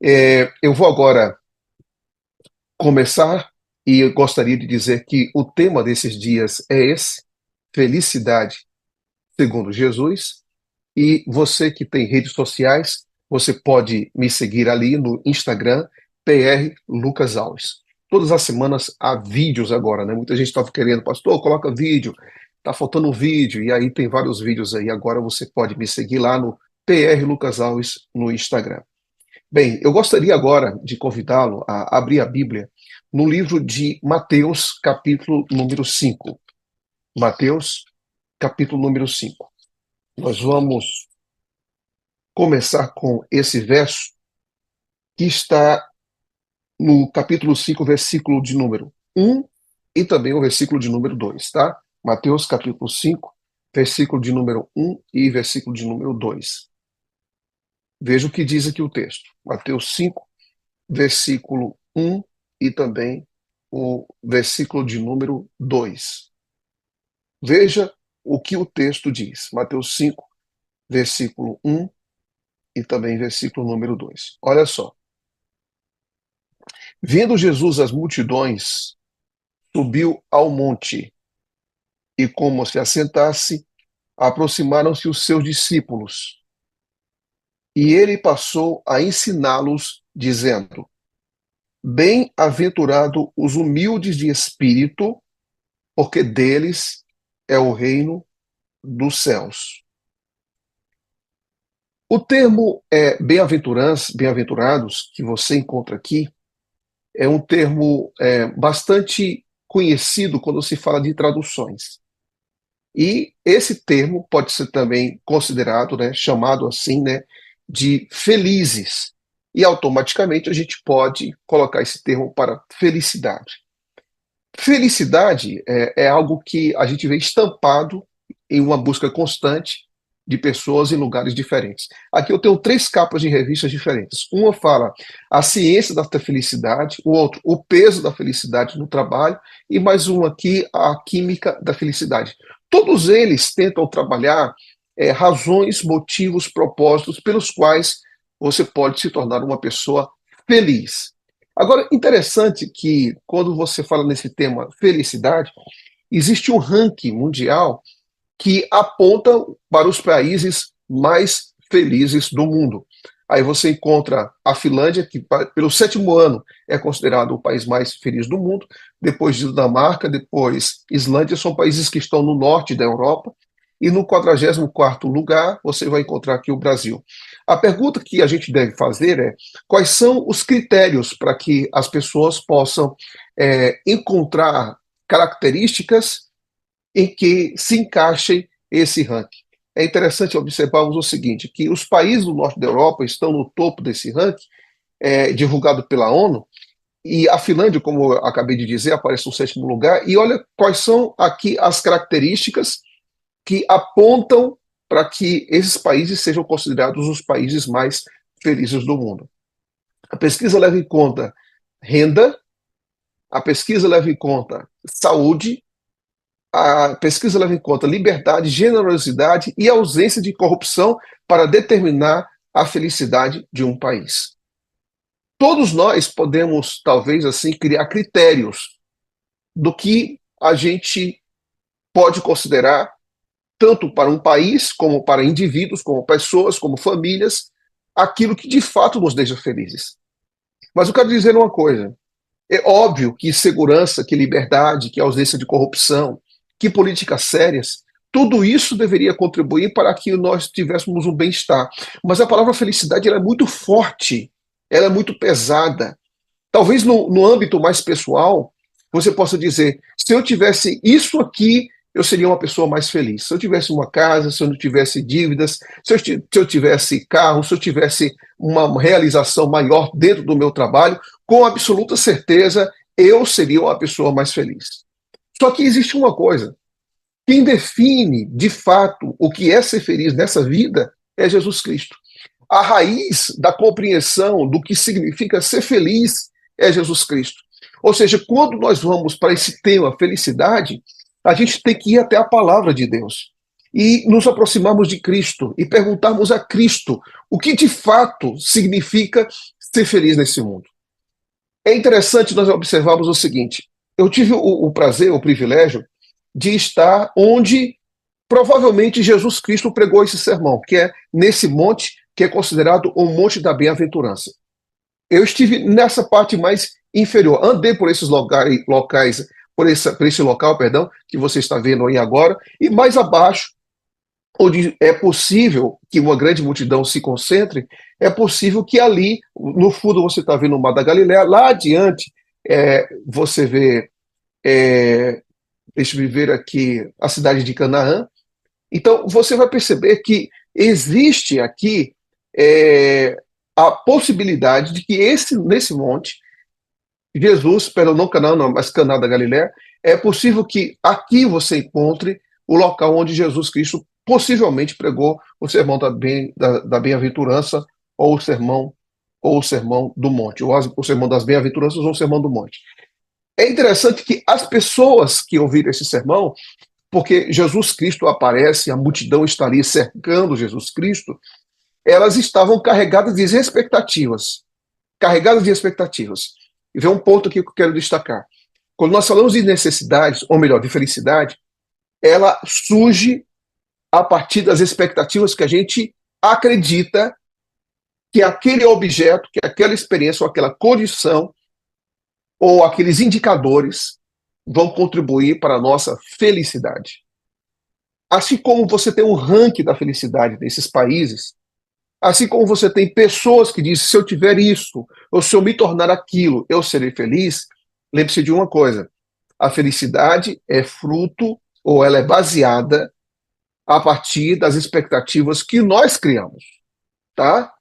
Eu vou agora começar e eu gostaria de dizer que o tema desses dias é esse: felicidade segundo Jesus. E você que tem redes sociais, você pode me seguir ali no Instagram, PR Lucas Alves. Todas as semanas há vídeos agora, né? Muita gente estava querendo, pastor, coloca vídeo, tá faltando um vídeo, e aí tem vários vídeos aí. Agora você pode me seguir lá no PR Lucas Alves no Instagram. Bem, eu gostaria agora de convidá-lo a abrir a Bíblia no livro de Mateus, capítulo número 5. Mateus, capítulo número 5. Nós vamos começar com esse verso que está no capítulo 5, versículo de número 1 e também o versículo de número 2, tá? Mateus, capítulo 5, versículo de número 1 e versículo de número 2. Veja o que diz aqui o texto. Mateus 5, versículo 1 e também o versículo de número 2. Veja o que o texto diz. Mateus 5, versículo 1 e também versículo número 2. Olha só. Vendo Jesus as multidões, subiu ao monte e, como se assentasse, aproximaram-se os seus discípulos. E ele passou a ensiná-los, dizendo: Bem-aventurado os humildes de espírito, porque deles é o reino dos céus. O termo bem-aventurados, que você encontra aqui, é um termo bastante conhecido quando se fala de traduções. E esse termo pode ser também considerado, né, chamado assim, né, de felizes. E automaticamente a gente pode colocar esse termo para felicidade. Felicidade é algo que a gente vê estampado em uma busca constante de pessoas em lugares diferentes. Aqui eu tenho três capas de revistas diferentes. Uma fala a ciência da felicidade, o outro, o peso da felicidade no trabalho, e mais um aqui, a química da felicidade. Todos eles tentam trabalhar razões, motivos, propósitos pelos quais você pode se tornar uma pessoa feliz. Agora, interessante que quando você fala nesse tema felicidade, existe um ranking mundial que aponta para os países mais felizes do mundo. Aí você encontra a Finlândia, que pelo sétimo ano é considerado o país mais feliz do mundo, depois Dinamarca, depois Islândia, são países que estão no norte da Europa, e no 44º lugar você vai encontrar aqui o Brasil. A pergunta que a gente deve fazer é: quais são os critérios para que as pessoas possam encontrar características em que se encaixe esse ranking? É interessante observarmos o seguinte, que os países do norte da Europa estão no topo desse ranking, divulgado pela ONU, e a Finlândia, como eu acabei de dizer, aparece no sétimo lugar, e olha quais são aqui as características que apontam para que esses países sejam considerados os países mais felizes do mundo. A pesquisa leva em conta renda, a pesquisa leva em conta saúde, a pesquisa leva em conta liberdade, generosidade e ausência de corrupção para determinar a felicidade de um país. Todos nós podemos, talvez assim, criar critérios do que a gente pode considerar, tanto para um país, como para indivíduos, como pessoas, como famílias, aquilo que de fato nos deixa felizes. Mas eu quero dizer uma coisa: é óbvio que segurança, que liberdade, que ausência de corrupção, que políticas sérias, tudo isso deveria contribuir para que nós tivéssemos um bem-estar. Mas a palavra felicidade ela é muito forte, ela é muito pesada. Talvez no âmbito mais pessoal, você possa dizer: se eu tivesse isso aqui, eu seria uma pessoa mais feliz. Se eu tivesse uma casa, se eu não tivesse dívidas, se eu tivesse carro, se eu tivesse uma realização maior dentro do meu trabalho, com absoluta certeza eu seria uma pessoa mais feliz. Só que existe uma coisa: quem define de fato o que é ser feliz nessa vida é Jesus Cristo. A raiz da compreensão do que significa ser feliz é Jesus Cristo. Ou seja, quando nós vamos para esse tema felicidade, a gente tem que ir até a palavra de Deus e nos aproximarmos de Cristo e perguntarmos a Cristo o que de fato significa ser feliz nesse mundo. É interessante nós observarmos o seguinte: eu tive o prazer, o privilégio de estar onde provavelmente Jesus Cristo pregou esse sermão, que é nesse monte que é considerado o Monte da Bem-aventurança. Eu estive nessa parte mais inferior, andei por esses locais, por esse local, perdão, que você está vendo aí agora, e mais abaixo, onde é possível que uma grande multidão se concentre, é possível que ali, no fundo você está vendo o Mar da Galileia, lá adiante você vê, deixa eu ver aqui, a cidade de Canaã. Então você vai perceber que existe aqui é, a possibilidade de que nesse monte, Jesus, perdão, não Canaã, não, mas Caná da Galileia, é possível que aqui você encontre o local onde Jesus Cristo possivelmente pregou o sermão da bem-aventurança, ou o sermão do monte, ou o sermão das bem-aventuranças, ou o sermão do monte. É interessante que as pessoas que ouviram esse sermão, porque Jesus Cristo aparece, a multidão está ali cercando Jesus Cristo, elas estavam carregadas de expectativas. Carregadas de expectativas. E vem um ponto aqui que eu quero destacar. Quando nós falamos de necessidades, ou melhor, de felicidade, ela surge a partir das expectativas que a gente acredita que aquele objeto, que aquela experiência, ou aquela condição, ou aqueles indicadores vão contribuir para a nossa felicidade. Assim como você tem um ranking da felicidade nesses países, assim como você tem pessoas que dizem, se eu tiver isso, ou se eu me tornar aquilo, eu serei feliz, lembre-se de uma coisa, a felicidade é fruto, ou ela é baseada a partir das expectativas que nós criamos, tá?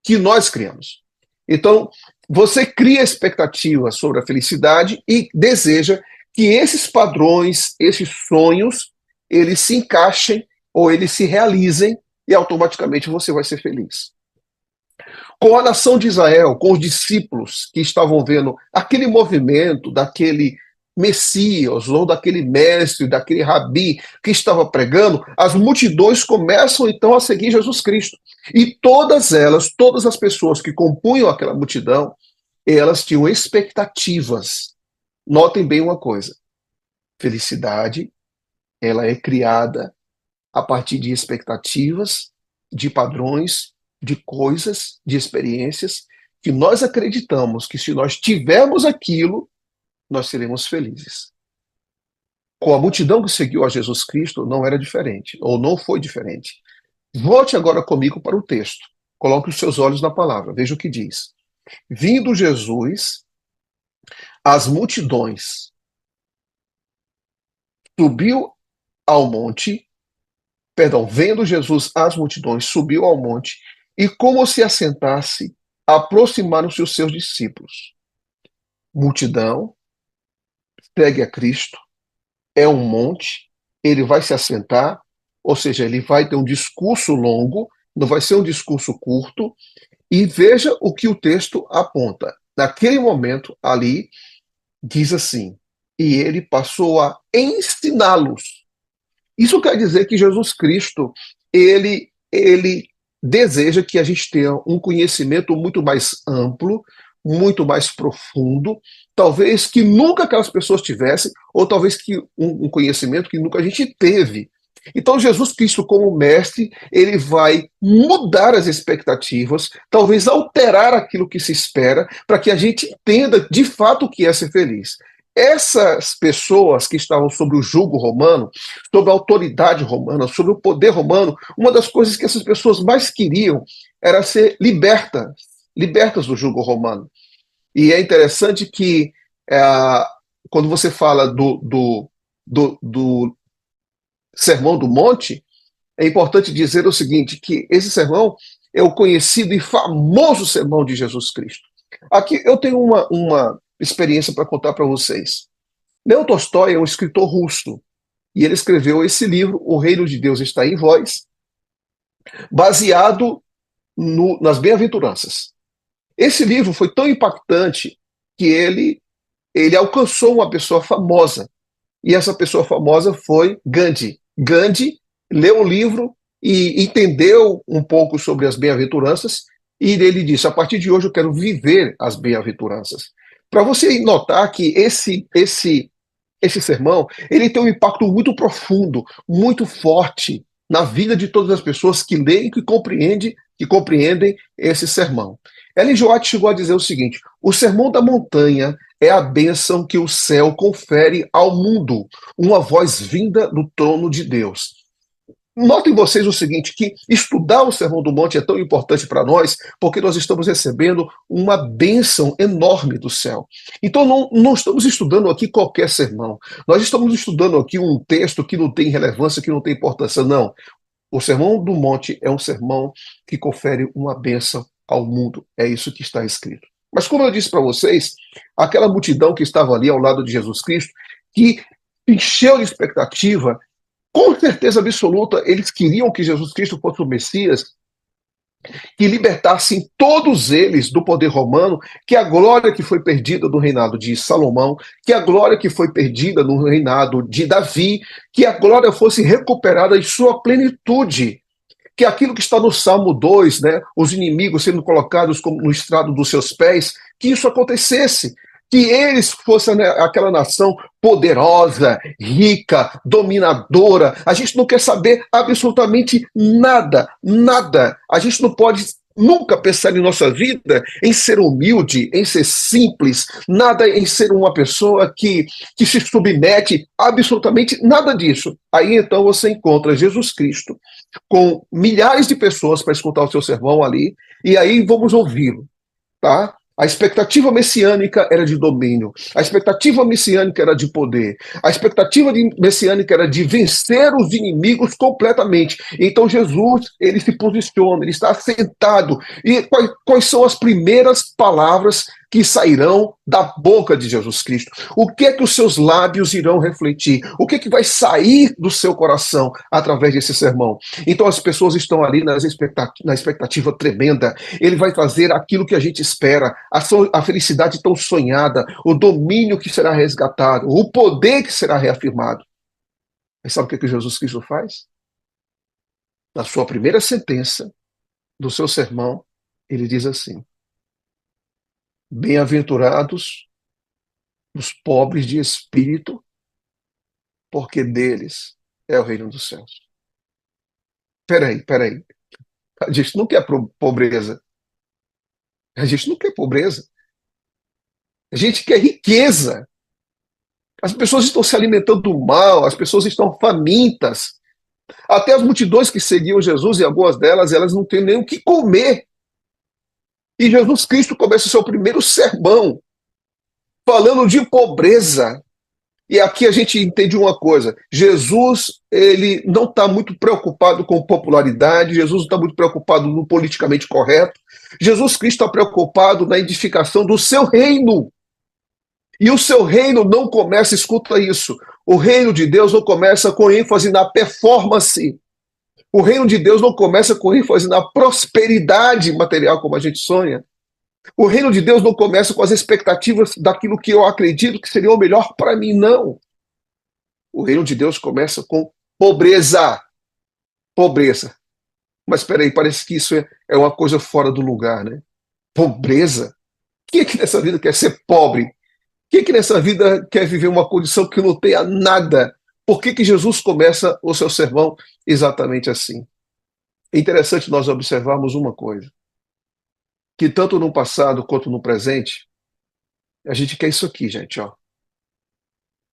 Que nós criamos. Então, você cria expectativas sobre a felicidade e deseja que esses padrões, esses sonhos, eles se encaixem ou eles se realizem e automaticamente você vai ser feliz. Com a nação de Israel, com os discípulos que estavam vendo aquele movimento daquele Messias, ou daquele mestre, daquele rabi que estava pregando, as multidões começam então a seguir Jesus Cristo. E todas elas, todas as pessoas que compunham aquela multidão, elas tinham expectativas. Notem bem uma coisa: felicidade, ela é criada a partir de expectativas, de padrões, de coisas, de experiências, que nós acreditamos que se nós tivermos aquilo, nós seremos felizes. Com a multidão que seguiu a Jesus Cristo, não era diferente, ou não foi diferente. Volte agora comigo para o texto. Coloque os seus olhos na palavra. Veja o que diz. Vindo Jesus, as multidões subiu ao monte, perdão, vendo Jesus as multidões, subiu ao monte, e como se assentasse, aproximaram-se os seus discípulos. Multidão, segue a Cristo, é um monte, ele vai se assentar, ou seja, ele vai ter um discurso longo, não vai ser um discurso curto, e veja o que o texto aponta. Naquele momento, ali, diz assim, e ele passou a ensiná-los. Isso quer dizer que Jesus Cristo, ele deseja que a gente tenha um conhecimento muito mais amplo, muito mais profundo, talvez que nunca aquelas pessoas tivessem, ou talvez que um conhecimento que nunca a gente teve. Então Jesus Cristo, como mestre, ele vai mudar as expectativas, talvez alterar aquilo que se espera, para que a gente entenda de fato o que é ser feliz. Essas pessoas que estavam sob o jugo romano, sob a autoridade romana, sob o poder romano, uma das coisas que essas pessoas mais queriam era ser libertas do jugo romano. E é interessante que quando você fala do Sermão do Monte, é importante dizer o seguinte, que esse sermão é o conhecido e famoso sermão de Jesus Cristo. Aqui eu tenho uma experiência para contar para vocês. Leo Tolstói é um escritor russo, e ele escreveu esse livro, O Reino de Deus está em Vós, baseado nas bem-aventuranças. Esse livro foi tão impactante que ele alcançou uma pessoa famosa, e essa pessoa famosa foi Gandhi. Gandhi leu o livro e entendeu um pouco sobre as bem-aventuranças E ele disse: a partir de hoje eu quero viver as bem-aventuranças. Para você notar que esse sermão, ele tem um impacto muito profundo, muito forte na vida de todas as pessoas que leem e que compreendem esse sermão. Ellen G. White chegou a dizer o seguinte: o sermão da montanha é a bênção que o céu confere ao mundo, uma voz vinda do trono de Deus. Notem vocês o seguinte, que estudar o Sermão do Monte é tão importante para nós, porque nós estamos recebendo uma bênção enorme do céu. Então não estamos estudando aqui qualquer sermão. Nós estamos estudando aqui um texto que não tem relevância, que não tem importância. Não. O Sermão do Monte é um sermão que confere uma bênção ao mundo. É isso que está escrito. Mas como eu disse para vocês, aquela multidão que estava ali ao lado de Jesus Cristo, que encheu de expectativa, com certeza absoluta, eles queriam que Jesus Cristo fosse o Messias, que libertassem todos eles do poder romano, que a glória que foi perdida no reinado de Salomão, que a glória que foi perdida no reinado de Davi, que a glória fosse recuperada em sua plenitude. Que aquilo que está no Salmo 2, né, os inimigos sendo colocados no estrado dos seus pés, que isso acontecesse. Que eles fossem, né, aquela nação poderosa, rica, dominadora. A gente não quer saber absolutamente nada, nada. A gente não pode nunca pensar em nossa vida em ser humilde, em ser simples, nada em ser uma pessoa que se submete, absolutamente nada disso. Aí então você encontra Jesus Cristo com milhares de pessoas para escutar o seu sermão ali, e aí vamos ouvi-lo, tá? A expectativa messiânica era de domínio, a expectativa messiânica era de poder, a expectativa messiânica era de vencer os inimigos completamente. Então Jesus, ele se posiciona, ele está sentado. E quais são as primeiras palavras que sairão da boca de Jesus Cristo? O que é que os seus lábios irão refletir? O que é que vai sair do seu coração através desse sermão? Então as pessoas estão ali na expectativa tremenda. Ele vai trazer aquilo que a gente espera, a felicidade tão sonhada, o domínio que será resgatado, o poder que será reafirmado. Mas sabe o que Jesus Cristo faz? Na sua primeira sentença do seu sermão, ele diz assim: bem-aventurados os pobres de espírito, porque deles é o reino dos céus. Peraí. A gente não quer pobreza. A gente não quer pobreza. A gente quer riqueza. As pessoas estão se alimentando do mal, as pessoas estão famintas. Até as multidões que seguiam Jesus, e algumas delas, elas não têm nem o que comer. E Jesus Cristo começa o seu primeiro sermão falando de pobreza. E aqui a gente entende uma coisa: Jesus, ele não está muito preocupado com popularidade, Jesus não está muito preocupado no politicamente correto. Jesus Cristo está preocupado na edificação do seu reino. E o seu reino não começa, escuta isso, o reino de Deus não começa com ênfase na performance. O reino de Deus não começa com ênfase na prosperidade material, como a gente sonha. O reino de Deus não começa com as expectativas daquilo que eu acredito que seria o melhor para mim, não. O reino de Deus começa com pobreza. Pobreza. Mas espera aí, parece que isso é uma coisa fora do lugar, né? Pobreza? Quem é que nessa vida quer ser pobre? Quem é que nessa vida quer viver uma condição que não tenha nada? Por que Jesus começa o seu sermão exatamente assim? É interessante nós observarmos uma coisa, que tanto no passado quanto no presente, a gente quer isso aqui, gente, ó.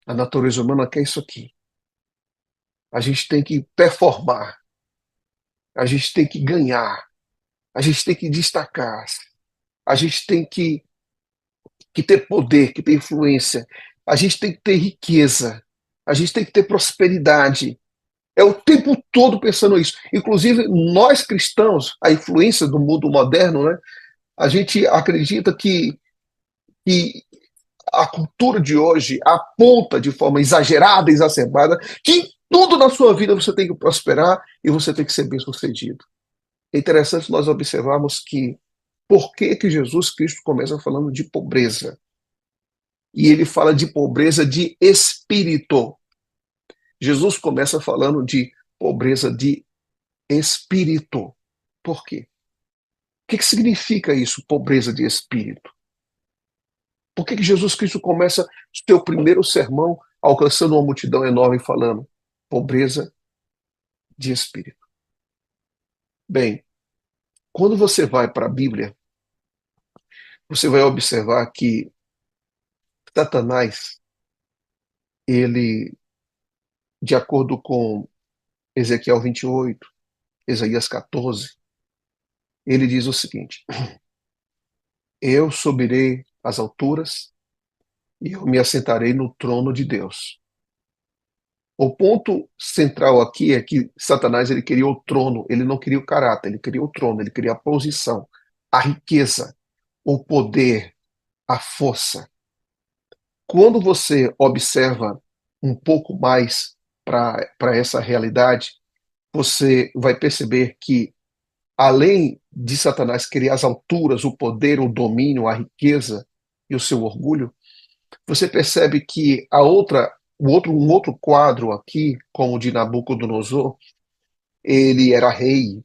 A natureza humana quer isso aqui. A gente tem que performar, a gente tem que ganhar, a gente tem que destacar, a gente tem que ter poder, que ter influência, a gente tem que ter riqueza, a gente tem que ter prosperidade. É o tempo todo pensando isso. Inclusive, nós cristãos, a influência do mundo moderno, né? A gente acredita que a cultura de hoje aponta de forma exagerada, exacerbada, que em tudo na sua vida você tem que prosperar e você tem que ser bem-sucedido. É interessante nós observarmos que por que Jesus Cristo começa falando de pobreza? E ele fala de pobreza de espírito. Jesus começa falando de pobreza de espírito. Por quê? que significa isso, pobreza de espírito? Por que Jesus Cristo começa seu primeiro sermão alcançando uma multidão enorme falando pobreza de espírito? Bem, quando você vai para a Bíblia, você vai observar que Satanás, ele, de acordo com Ezequiel 28, Isaías 14, ele diz o seguinte: eu subirei às alturas e eu me assentarei no trono de Deus. O ponto central aqui é que Satanás ele queria o trono, ele não queria o caráter, ele queria o trono, ele queria a posição, a riqueza, o poder, a força. Quando você observa um pouco mais para essa realidade, você vai perceber que, além de Satanás querer as alturas, o poder, o domínio, a riqueza e o seu orgulho, você percebe que um outro quadro aqui, como o de Nabucodonosor, ele era rei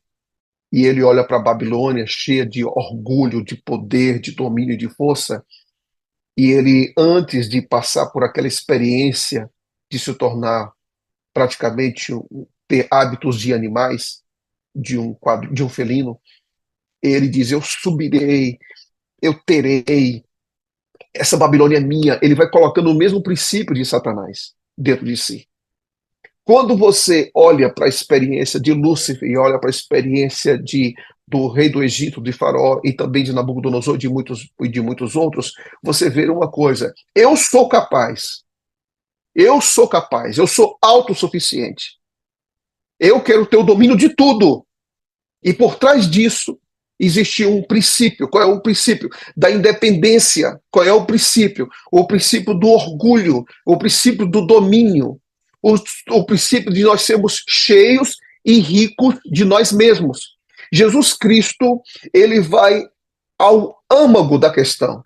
e ele olha para a Babilônia cheia de orgulho, de poder, de domínio e de força, e ele, antes de passar por aquela experiência de se tornar praticamente, ter hábitos de animais, de um felino, ele diz: eu subirei, eu terei, essa Babilônia é minha. Ele vai colocando o mesmo princípio de Satanás dentro de si. Quando você olha para a experiência de Lúcifer e olha para a experiência do rei do Egito, de Faraó, e também de Nabucodonosor e de muitos outros, você vê uma coisa: eu sou capaz, eu sou autossuficiente, eu quero ter o domínio de tudo. E por trás disso existe um princípio. Qual é o princípio? Da independência. Qual é o princípio? O princípio do orgulho, o princípio do domínio, o princípio de nós sermos cheios e ricos de nós mesmos. Jesus Cristo, ele vai ao âmago da questão.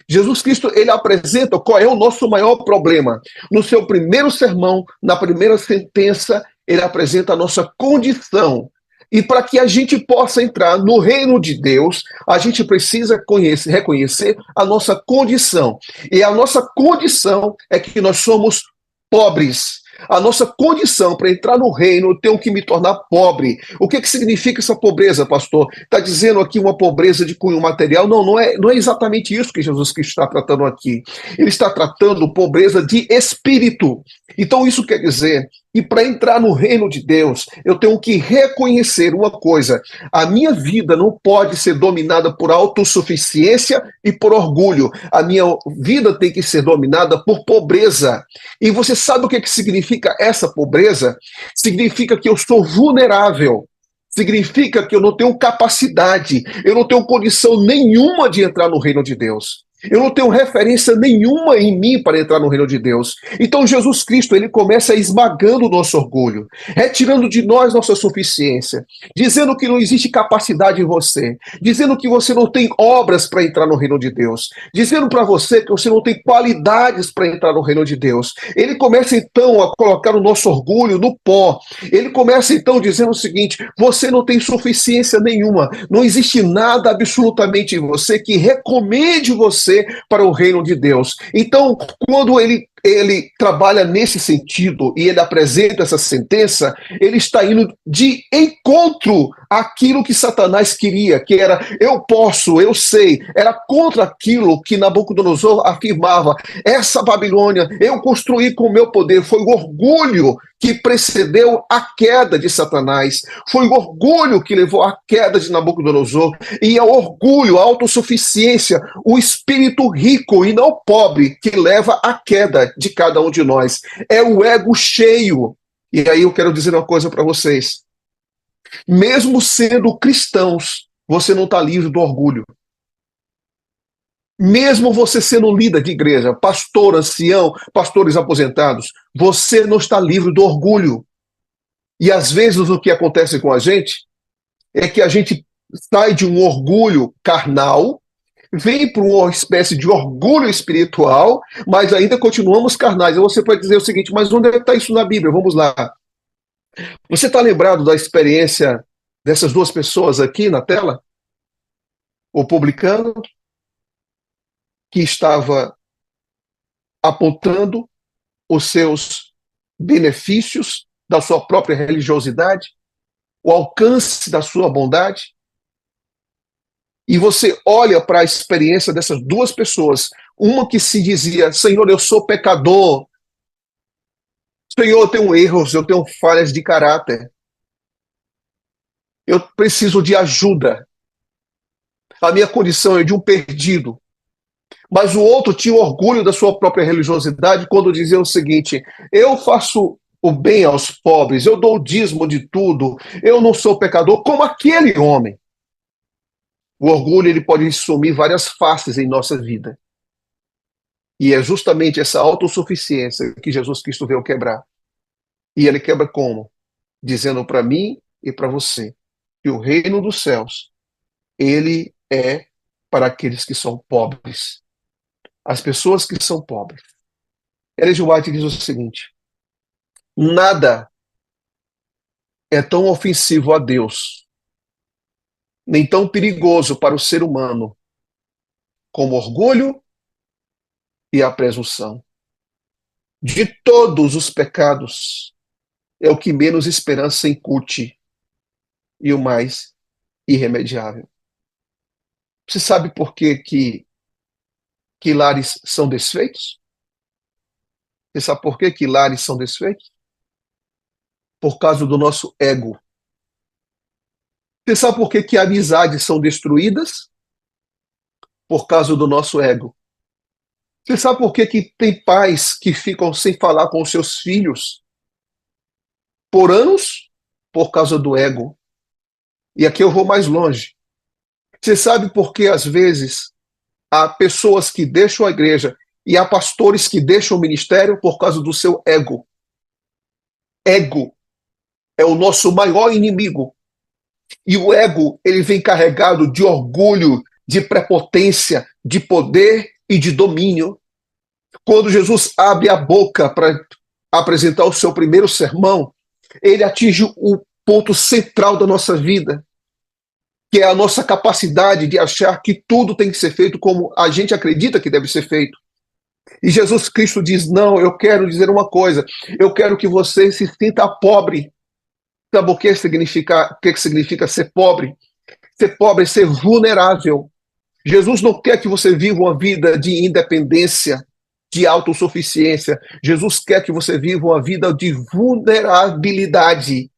Jesus Cristo, ele apresenta qual é o nosso maior problema. No seu primeiro sermão, na primeira sentença, ele apresenta a nossa condição. E para que a gente possa entrar no reino de Deus, a gente precisa reconhecer a nossa condição. E a nossa condição é que nós somos pobres. A nossa condição para entrar no reino, eu tenho que me tornar pobre. O que significa essa pobreza, pastor? Está dizendo aqui uma pobreza de cunho material? Não, não é exatamente isso que Jesus Cristo está tratando aqui. Ele está tratando pobreza de espírito. Então isso quer dizer que para entrar no reino de Deus, eu tenho que reconhecer uma coisa: a minha vida não pode ser dominada por autossuficiência e por orgulho. A minha vida tem que ser dominada por pobreza. E você sabe o que significa essa pobreza? Significa que eu sou vulnerável. Significa que eu não tenho capacidade, eu não tenho condição nenhuma de entrar no reino de Deus. Eu não tenho referência nenhuma em mim para entrar no reino de Deus. Então Jesus Cristo, ele começa esmagando o nosso orgulho, retirando de nós nossa suficiência, dizendo que não existe capacidade em você, dizendo que você não tem obras para entrar no reino de Deus, dizendo para você que você não tem qualidades para entrar no reino de Deus. Ele começa então a colocar o nosso orgulho no pó. Ele começa então dizendo o seguinte: você não tem suficiência nenhuma, não existe nada absolutamente em você que recomende você para o reino de Deus. Então, quando ele trabalha nesse sentido e ele apresenta essa sentença, ele está indo de encontro àquilo que Satanás queria, que era: eu posso, eu sei. Era contra aquilo que Nabucodonosor afirmava: essa Babilônia eu construí com o meu poder. Foi o orgulho que precedeu a queda de Satanás. Foi o orgulho que levou à queda de Nabucodonosor. E é o orgulho, a autossuficiência, o espírito rico e não pobre que leva à queda de cada um de nós. É o ego cheio. E aí eu quero dizer uma coisa para vocês: mesmo sendo cristãos, você não está livre do orgulho. Mesmo você sendo líder de igreja, pastor, ancião, pastores aposentados, você não está livre do orgulho. E às vezes o que acontece com a gente é que a gente sai de um orgulho carnal, vem para uma espécie de orgulho espiritual, mas ainda continuamos carnais. E você pode dizer o seguinte: mas onde está isso na Bíblia? Vamos lá. Você está lembrado da experiência dessas duas pessoas aqui na tela? O publicano que estava apontando os seus benefícios da sua própria religiosidade, o alcance da sua bondade, e você olha para a experiência dessas duas pessoas, uma que se dizia, Senhor, eu sou pecador, Senhor, eu tenho erros, eu tenho falhas de caráter, eu preciso de ajuda, a minha condição é de um perdido. Mas o outro tinha orgulho da sua própria religiosidade quando dizia o seguinte, eu faço o bem aos pobres, eu dou o dízimo de tudo, eu não sou pecador, como aquele homem. O orgulho ele pode assumir várias faces em nossa vida. E é justamente essa autossuficiência que Jesus Cristo veio quebrar. E ele quebra como? Dizendo para mim e para você que o reino dos céus, ele é para aqueles que são pobres. As pessoas que são pobres. Ellen G. White diz o seguinte, nada é tão ofensivo a Deus, nem tão perigoso para o ser humano, como orgulho e a presunção. De todos os pecados, é o que menos esperança incute e o mais irremediável. Você sabe por que lares são desfeitos? Você sabe por que lares são desfeitos? Por causa do nosso ego. Você sabe por que amizades são destruídas? Por causa do nosso ego. Você sabe por que tem pais que ficam sem falar com os seus filhos por anos? Por causa do ego. E aqui eu vou mais longe. Você sabe por que, às vezes, há pessoas que deixam a igreja e há pastores que deixam o ministério por causa do seu ego? Ego é o nosso maior inimigo. E o ego, ele vem carregado de orgulho, de prepotência, de poder e de domínio. Quando Jesus abre a boca para apresentar o seu primeiro sermão, ele atinge o ponto central da nossa vida, que é a nossa capacidade de achar que tudo tem que ser feito como a gente acredita que deve ser feito. E Jesus Cristo diz, não, eu quero dizer uma coisa, eu quero que você se sinta pobre. Sabe o que significa ser pobre? Ser pobre é ser vulnerável. Jesus não quer que você viva uma vida de independência, de autossuficiência. Jesus quer que você viva uma vida de vulnerabilidade.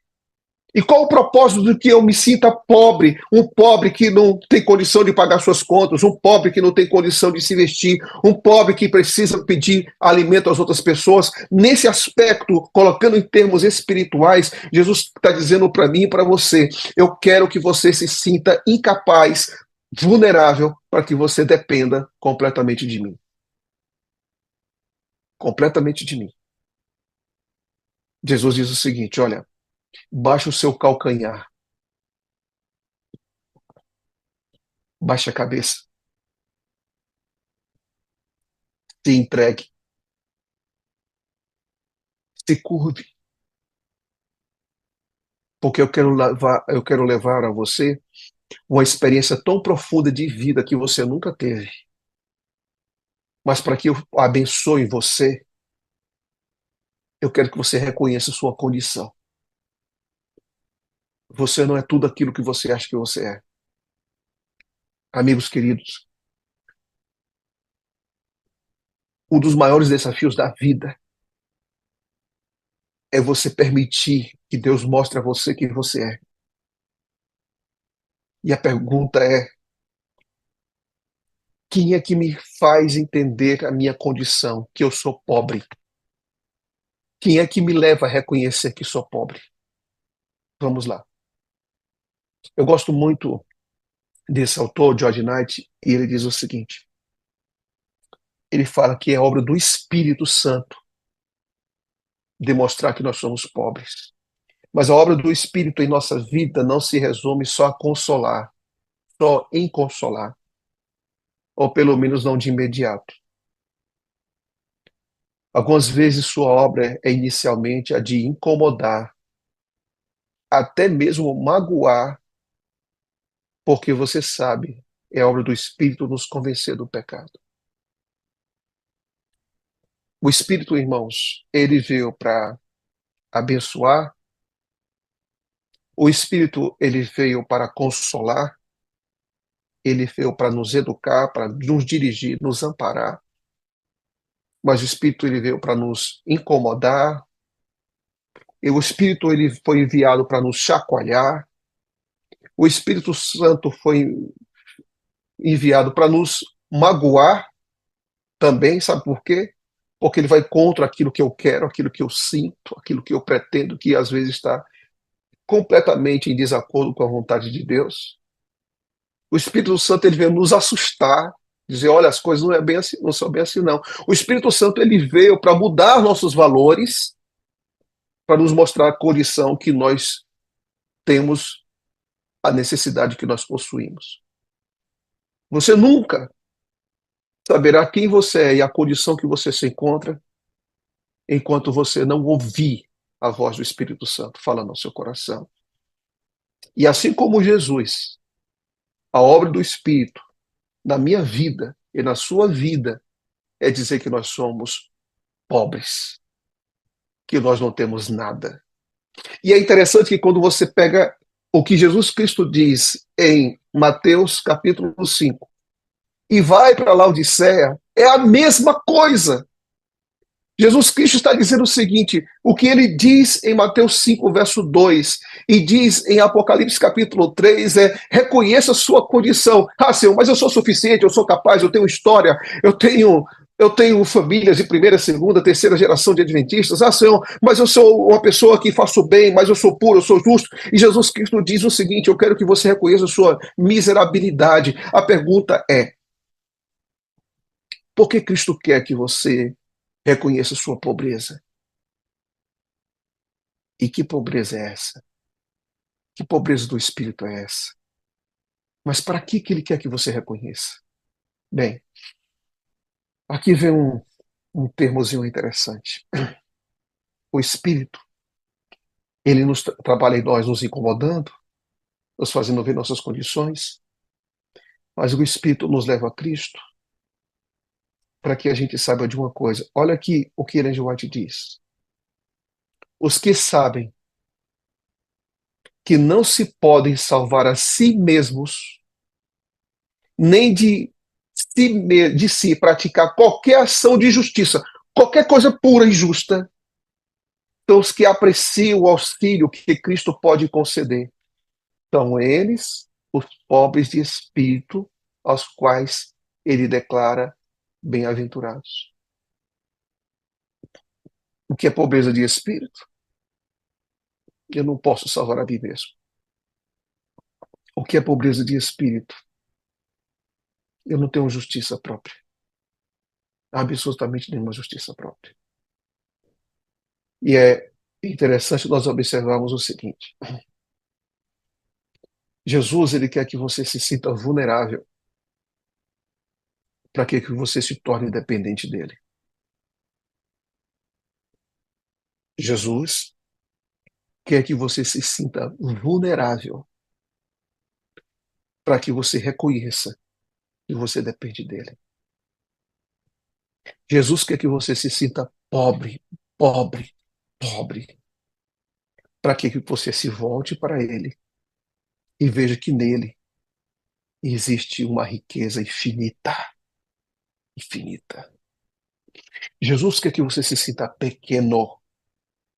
E qual o propósito de que eu me sinta pobre? Um pobre que não tem condição de pagar suas contas, um pobre que não tem condição de se vestir, um pobre que precisa pedir alimento às outras pessoas. Nesse aspecto, colocando em termos espirituais, Jesus está dizendo para mim e para você, eu quero que você se sinta incapaz, vulnerável, para que você dependa completamente de mim. Completamente de mim. Jesus diz o seguinte, olha, baixa o seu calcanhar, baixa a cabeça, se entregue, se curve, porque eu quero levar a você uma experiência tão profunda de vida que você nunca teve. Mas para que eu abençoe você, eu quero que você reconheça sua condição. Você não é tudo aquilo que você acha que você é. Amigos queridos, um dos maiores desafios da vida é você permitir que Deus mostre a você quem você é. E a pergunta é, quem é que me faz entender a minha condição, que eu sou pobre? Quem é que me leva a reconhecer que sou pobre? Vamos lá. Eu gosto muito desse autor, George Knight, e ele diz o seguinte: ele fala que é obra do Espírito Santo demonstrar que nós somos pobres. Mas a obra do Espírito em nossa vida não se resume só a consolar, só em consolar, ou pelo menos não de imediato. Algumas vezes sua obra é inicialmente a de incomodar, até mesmo magoar, porque você sabe É a obra do Espírito nos convencer do pecado. O Espírito, irmãos, ele veio para abençoar. O Espírito, ele veio para consolar. Ele veio para nos educar, para nos dirigir, nos amparar. Mas o Espírito, ele veio para nos incomodar. E o Espírito, ele foi enviado para nos chacoalhar. O Espírito Santo foi enviado para nos magoar também, sabe por quê? Porque ele vai contra aquilo que eu quero, aquilo que eu sinto, aquilo que eu pretendo, que às vezes está completamente em desacordo com a vontade de Deus. O Espírito Santo, ele veio nos assustar, dizer, olha, as coisas não é bem assim, não são bem assim não. O Espírito Santo, ele veio para mudar nossos valores, para nos mostrar a condição que nós temos, a necessidade que nós possuímos. Você nunca saberá quem você é e a condição que você se encontra enquanto você não ouvir a voz do Espírito Santo falando ao seu coração. E assim como Jesus, a obra do Espírito na minha vida e na sua vida é dizer que nós somos pobres, que nós não temos nada. E é interessante que quando você pega o que Jesus Cristo diz em Mateus capítulo 5 e vai para Laodiceia, é a mesma coisa. Jesus Cristo está dizendo o seguinte, o que ele diz em Mateus 5, verso 2, e diz em Apocalipse capítulo 3, reconheça a sua condição. Ah, Senhor, mas eu sou suficiente, eu sou capaz, eu tenho história, eu tenho famílias de primeira, segunda, terceira geração de adventistas. Ah, Senhor, mas eu sou uma pessoa que faço bem, mas eu sou puro, eu sou justo. E Jesus Cristo diz o seguinte, eu quero que você reconheça a sua miserabilidade. A pergunta é, por que Cristo quer que você reconheça sua pobreza? E que pobreza é essa? Que pobreza do espírito é essa? Mas para que ele quer que você reconheça? Bem, aqui vem um termozinho interessante. O espírito, ele nos trabalha em nós, nos incomodando, nos fazendo ver nossas condições, mas o espírito nos leva a Cristo para que a gente saiba de uma coisa. Olha aqui o que Ellen G. White diz. Os que sabem que não se podem salvar a si mesmos, nem de si praticar qualquer ação de justiça, qualquer coisa pura e justa, são os que apreciam o auxílio que Cristo pode conceder. São eles, os pobres de espírito, aos quais ele declara bem-aventurados. O que é pobreza de espírito? Eu não posso salvar a mim mesmo. O que é pobreza de espírito? Eu não tenho justiça própria. Absolutamente nenhuma justiça própria. E é interessante nós observarmos o seguinte. Jesus, ele quer que você se sinta vulnerável para que você se torne dependente dele. Jesus quer que você se sinta vulnerável para que você reconheça que você depende dele. Jesus quer que você se sinta pobre, pobre, pobre, para que você se volte para ele e veja que nele existe uma riqueza infinita, infinita. Jesus quer que você se sinta pequeno,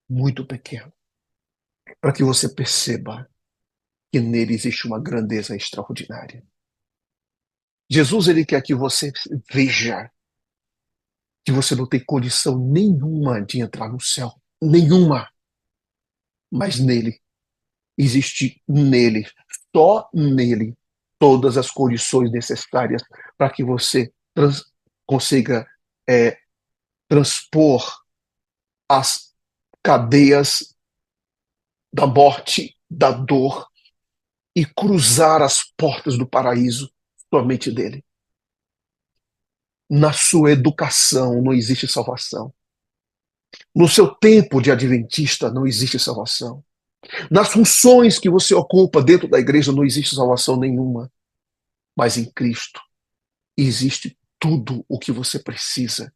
muito pequeno, para que você perceba que nele existe uma grandeza extraordinária. Jesus, ele quer que você veja que você não tem condição nenhuma de entrar no céu, nenhuma. Mas nele, existe nele, só nele, todas as condições necessárias para que você consiga transpor as cadeias da morte, da dor e cruzar as portas do paraíso somente dele. Na sua educação não existe salvação. No seu tempo de adventista não existe salvação. Nas funções que você ocupa dentro da igreja não existe salvação nenhuma. Mas em Cristo existe tudo o que você precisa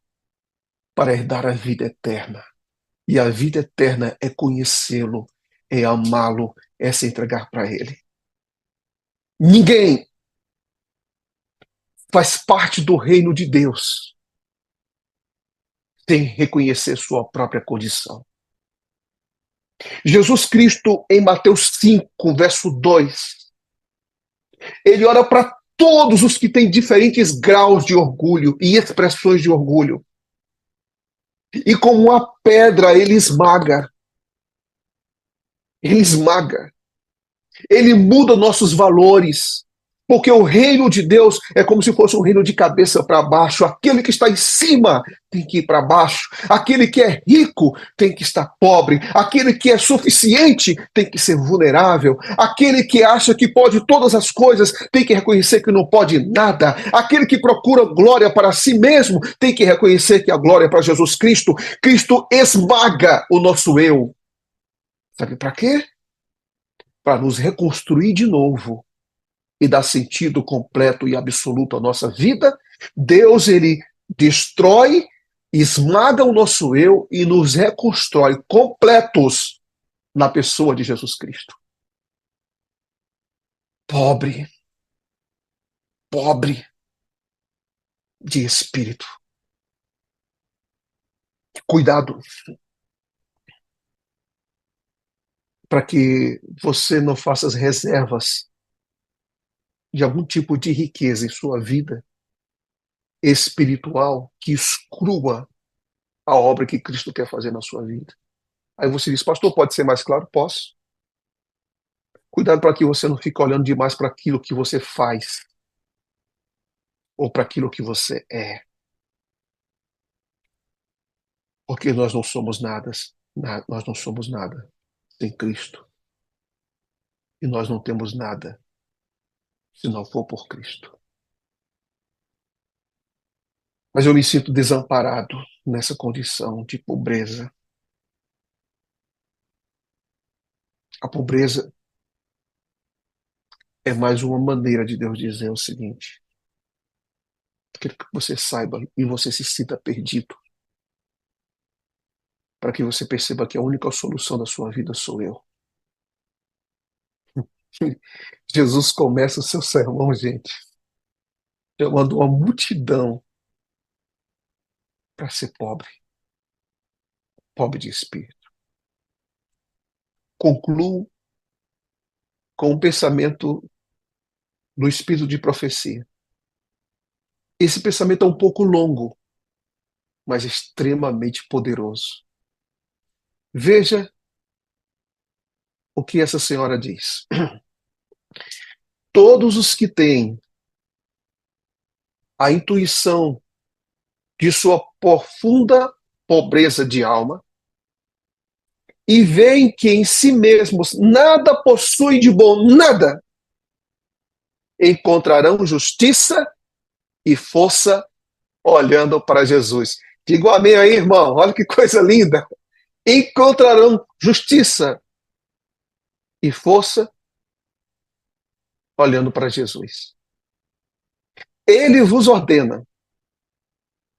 para herdar a vida eterna. E a vida eterna é conhecê-lo, é amá-lo, é se entregar para Ele. Ninguém faz parte do reino de Deus sem reconhecer sua própria condição. Jesus Cristo, em Mateus 5, verso 2, ele ora para todos os que têm diferentes graus de orgulho e expressões de orgulho. E como uma pedra, ele esmaga. Ele esmaga. Ele muda nossos valores. Porque o reino de Deus é como se fosse um reino de cabeça para baixo. Aquele que está em cima tem que ir para baixo. Aquele que é rico tem que estar pobre. Aquele que é suficiente tem que ser vulnerável. Aquele que acha que pode todas as coisas tem que reconhecer que não pode nada. Aquele que procura glória para si mesmo tem que reconhecer que a glória é para Jesus Cristo. Cristo esmaga o nosso eu. Sabe para quê? Para nos reconstruir de novo e dar sentido completo e absoluto à nossa vida. Deus, ele destrói, esmaga o nosso eu e nos reconstrói completos na pessoa de Jesus Cristo. Pobre, pobre de espírito. Cuidado para que você não faça as reservas de algum tipo de riqueza em sua vida espiritual que exclua a obra que Cristo quer fazer na sua vida. Aí você diz, pastor, pode ser mais claro? Posso. Cuidado para que você não fique olhando demais para aquilo que você faz ou para aquilo que você é. Porque nós não somos nada, nós não somos nada sem Cristo. E nós não temos nada se não for por Cristo. Mas eu me sinto desamparado nessa condição de pobreza. A pobreza é mais uma maneira de Deus dizer o seguinte: quero que você saiba e você se sinta perdido, para que você perceba que a única solução da sua vida sou eu. Jesus começa o seu sermão, gente, chamando uma multidão para ser pobre, pobre de espírito. Concluo com um pensamento no espírito de profecia. Esse pensamento é um pouco longo, mas extremamente poderoso. Veja o que essa senhora diz. Todos os que têm a intuição de sua profunda pobreza de alma e veem que em si mesmos nada possuem de bom, nada, encontrarão justiça e força olhando para Jesus. Digo amém aí, irmão. Olha que coisa linda. Encontrarão justiça e força olhando para Jesus. Ele vos ordena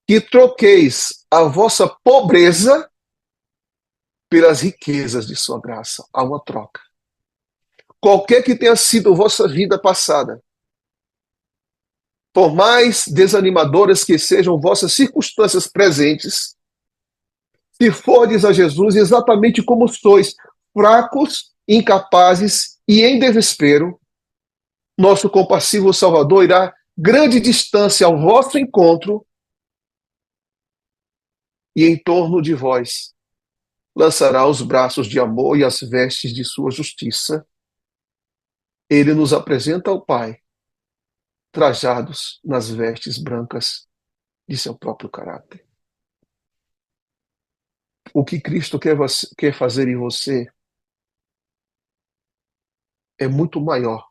que troqueis a vossa pobreza pelas riquezas de sua graça. Há uma troca. Qualquer que tenha sido a vossa vida passada, por mais desanimadoras que sejam vossas circunstâncias presentes, se fordes a Jesus exatamente como sois, fracos, incapazes e em desespero, nosso compassivo Salvador irá grande distância ao vosso encontro e em torno de vós lançará os braços de amor e as vestes de sua justiça. Ele nos apresenta ao Pai, trajados nas vestes brancas de seu próprio caráter. O que Cristo quer fazer em você é muito maior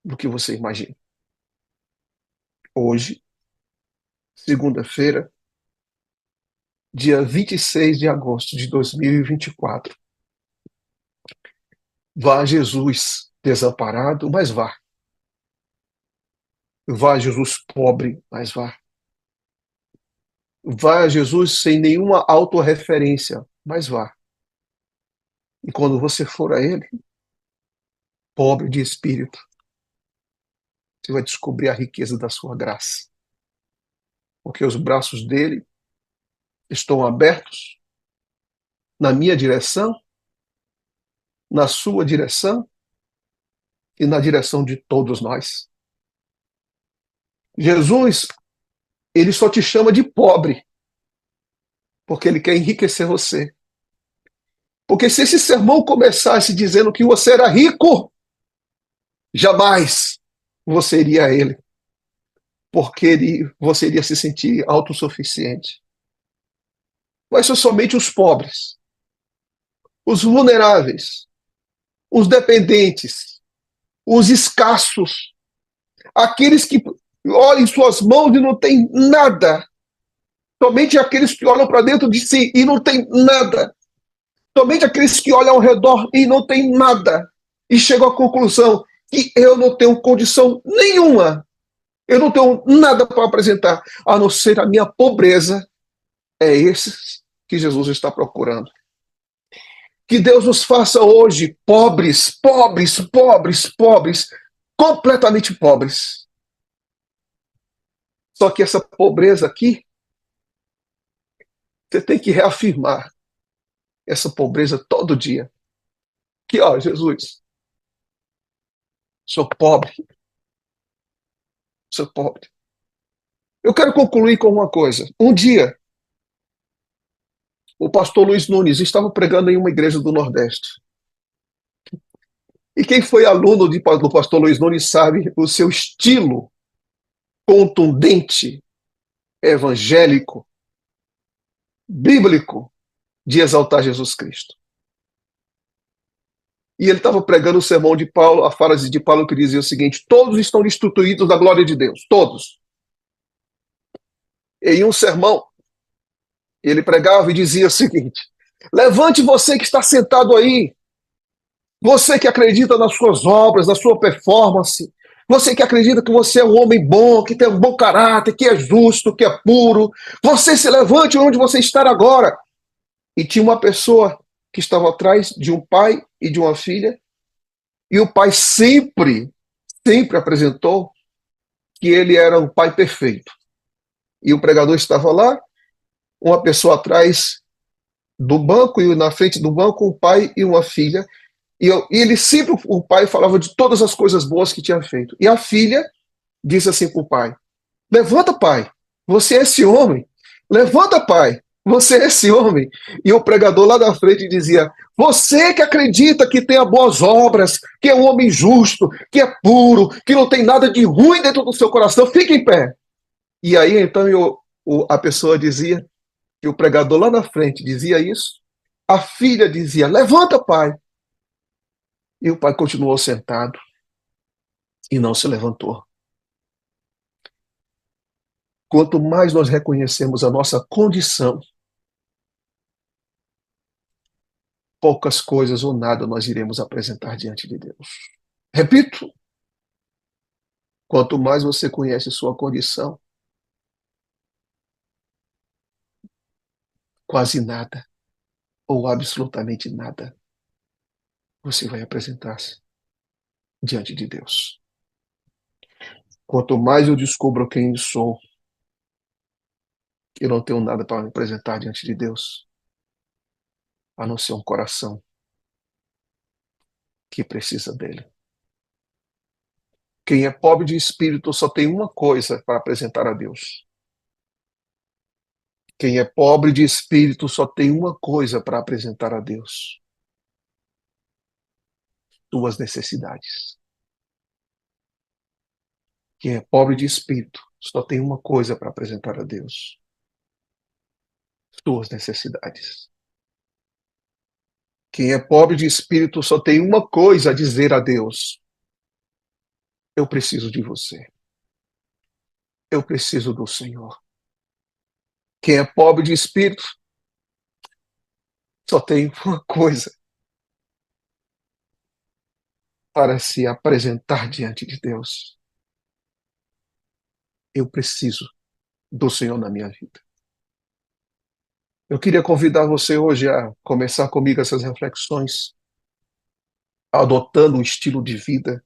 do que você imagina. Hoje, segunda-feira, dia 26 de agosto de 2024, vá a Jesus desamparado, mas vá. Vá a Jesus pobre, mas vá. Vá a Jesus sem nenhuma autorreferência, mas vá. E quando você for a Ele, pobre de espírito, você vai descobrir a riqueza da sua graça. Porque os braços dele estão abertos na minha direção, na sua direção e na direção de todos nós. Jesus, ele só te chama de pobre, porque ele quer enriquecer você. Porque se esse sermão começasse dizendo que você era rico, jamais você iria a ele, porque você iria se sentir autossuficiente. Mas são somente os pobres, os vulneráveis, os dependentes, os escassos, aqueles que olham em suas mãos e não têm nada. Somente aqueles que olham para dentro de si e não têm nada. Somente aqueles que olham ao redor e não têm nada. E chegam à conclusão que eu não tenho condição nenhuma. Eu não tenho nada para apresentar, a não ser a minha pobreza. É esses que Jesus está procurando. Que Deus nos faça hoje pobres, pobres, pobres, pobres, completamente pobres. Só que essa pobreza aqui, você tem que reafirmar essa pobreza todo dia. Que, ó, Jesus, sou pobre, sou pobre. Eu quero concluir com uma coisa. Um dia, o pastor Luiz Nunes estava pregando em uma igreja do Nordeste. E quem foi aluno do pastor Luiz Nunes sabe o seu estilo contundente, evangélico, bíblico, de exaltar Jesus Cristo. E ele estava pregando o sermão de Paulo, a frase de Paulo que dizia o seguinte: todos estão destituídos da glória de Deus, todos. Em um sermão, ele pregava e dizia o seguinte: levante você que está sentado aí, você que acredita nas suas obras, na sua performance, você que acredita que você é um homem bom, que tem um bom caráter, que é justo, que é puro, você se levante onde você está agora. E tinha uma pessoa que estava atrás de um pai e de uma filha, e o pai sempre apresentou que ele era um pai perfeito. E o pregador estava lá, uma pessoa atrás do banco, e na frente do banco um pai e uma filha, e ele sempre, o pai falava de todas as coisas boas que tinha feito. E a filha disse assim para o pai: levanta, pai, você é esse homem. Levanta, pai, você é esse homem. E o pregador lá da frente dizia: você que acredita que tem boas obras, que é um homem justo, que é puro, que não tem nada de ruim dentro do seu coração, fique em pé. E aí então a pessoa dizia, que o pregador lá na frente dizia isso, a filha dizia: levanta, pai. E o pai continuou sentado e não se levantou. Quanto mais nós reconhecemos a nossa condição, poucas coisas ou nada nós iremos apresentar diante de Deus. Repito, quanto mais você conhece sua condição, quase nada, ou absolutamente nada, você vai apresentar-se diante de Deus. Quanto mais eu descubro quem sou, eu não tenho nada para me apresentar diante de Deus, a não ser um coração que precisa dele. Quem é pobre de espírito só tem uma coisa para apresentar a Deus. Quem é pobre de espírito só tem uma coisa para apresentar a Deus: tuas necessidades. Quem é pobre de espírito só tem uma coisa para apresentar a Deus: tuas necessidades. Quem é pobre de espírito só tem uma coisa a dizer a Deus: eu preciso de você. Eu preciso do Senhor. Quem é pobre de espírito só tem uma coisa para se apresentar diante de Deus: eu preciso do Senhor na minha vida. Eu queria convidar você hoje a começar comigo essas reflexões, adotando o estilo de vida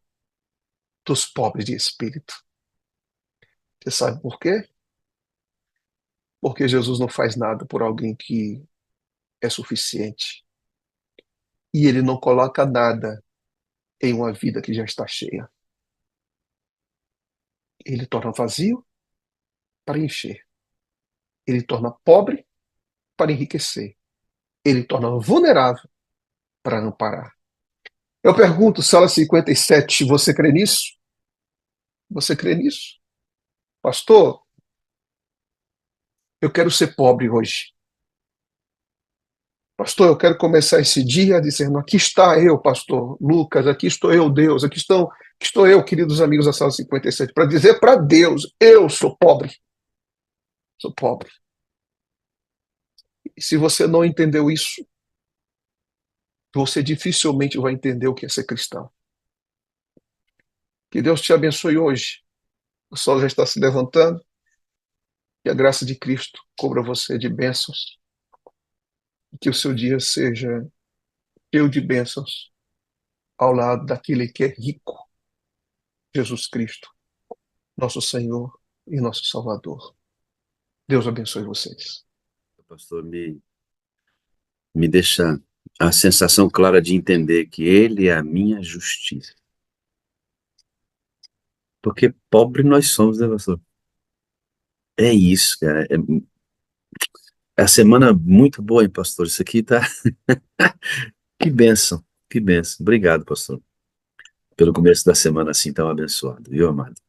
dos pobres de espírito. Você sabe por quê? Porque Jesus não faz nada por alguém que é suficiente. E ele não coloca nada em uma vida que já está cheia. Ele torna vazio para encher. Ele torna pobre para enriquecer. Ele torna vulnerável para amparar. Eu pergunto, Sala 57, você crê nisso? Você crê nisso? Pastor, eu quero ser pobre hoje. Pastor, eu quero começar esse dia dizendo: aqui está eu, pastor Lucas, aqui estou eu, Deus, aqui estou eu, queridos amigos da Sala 57, para dizer para Deus: eu sou pobre. Sou pobre. E se você não entendeu isso, você dificilmente vai entender o que é ser cristão. Que Deus te abençoe hoje. O sol já está se levantando e a graça de Cristo cubra você de bênçãos. E que o seu dia seja cheio de bênçãos ao lado daquele que é rico, Jesus Cristo, nosso Senhor e nosso Salvador. Deus abençoe vocês. Pastor, me deixa a sensação clara de entender que Ele é a minha justiça. Porque pobre nós somos, né, pastor? É isso, cara. É a semana muito boa, hein, pastor? Isso aqui tá. Que bênção, que bênção. Obrigado, pastor, pelo começo da semana assim tão abençoado, viu, amado?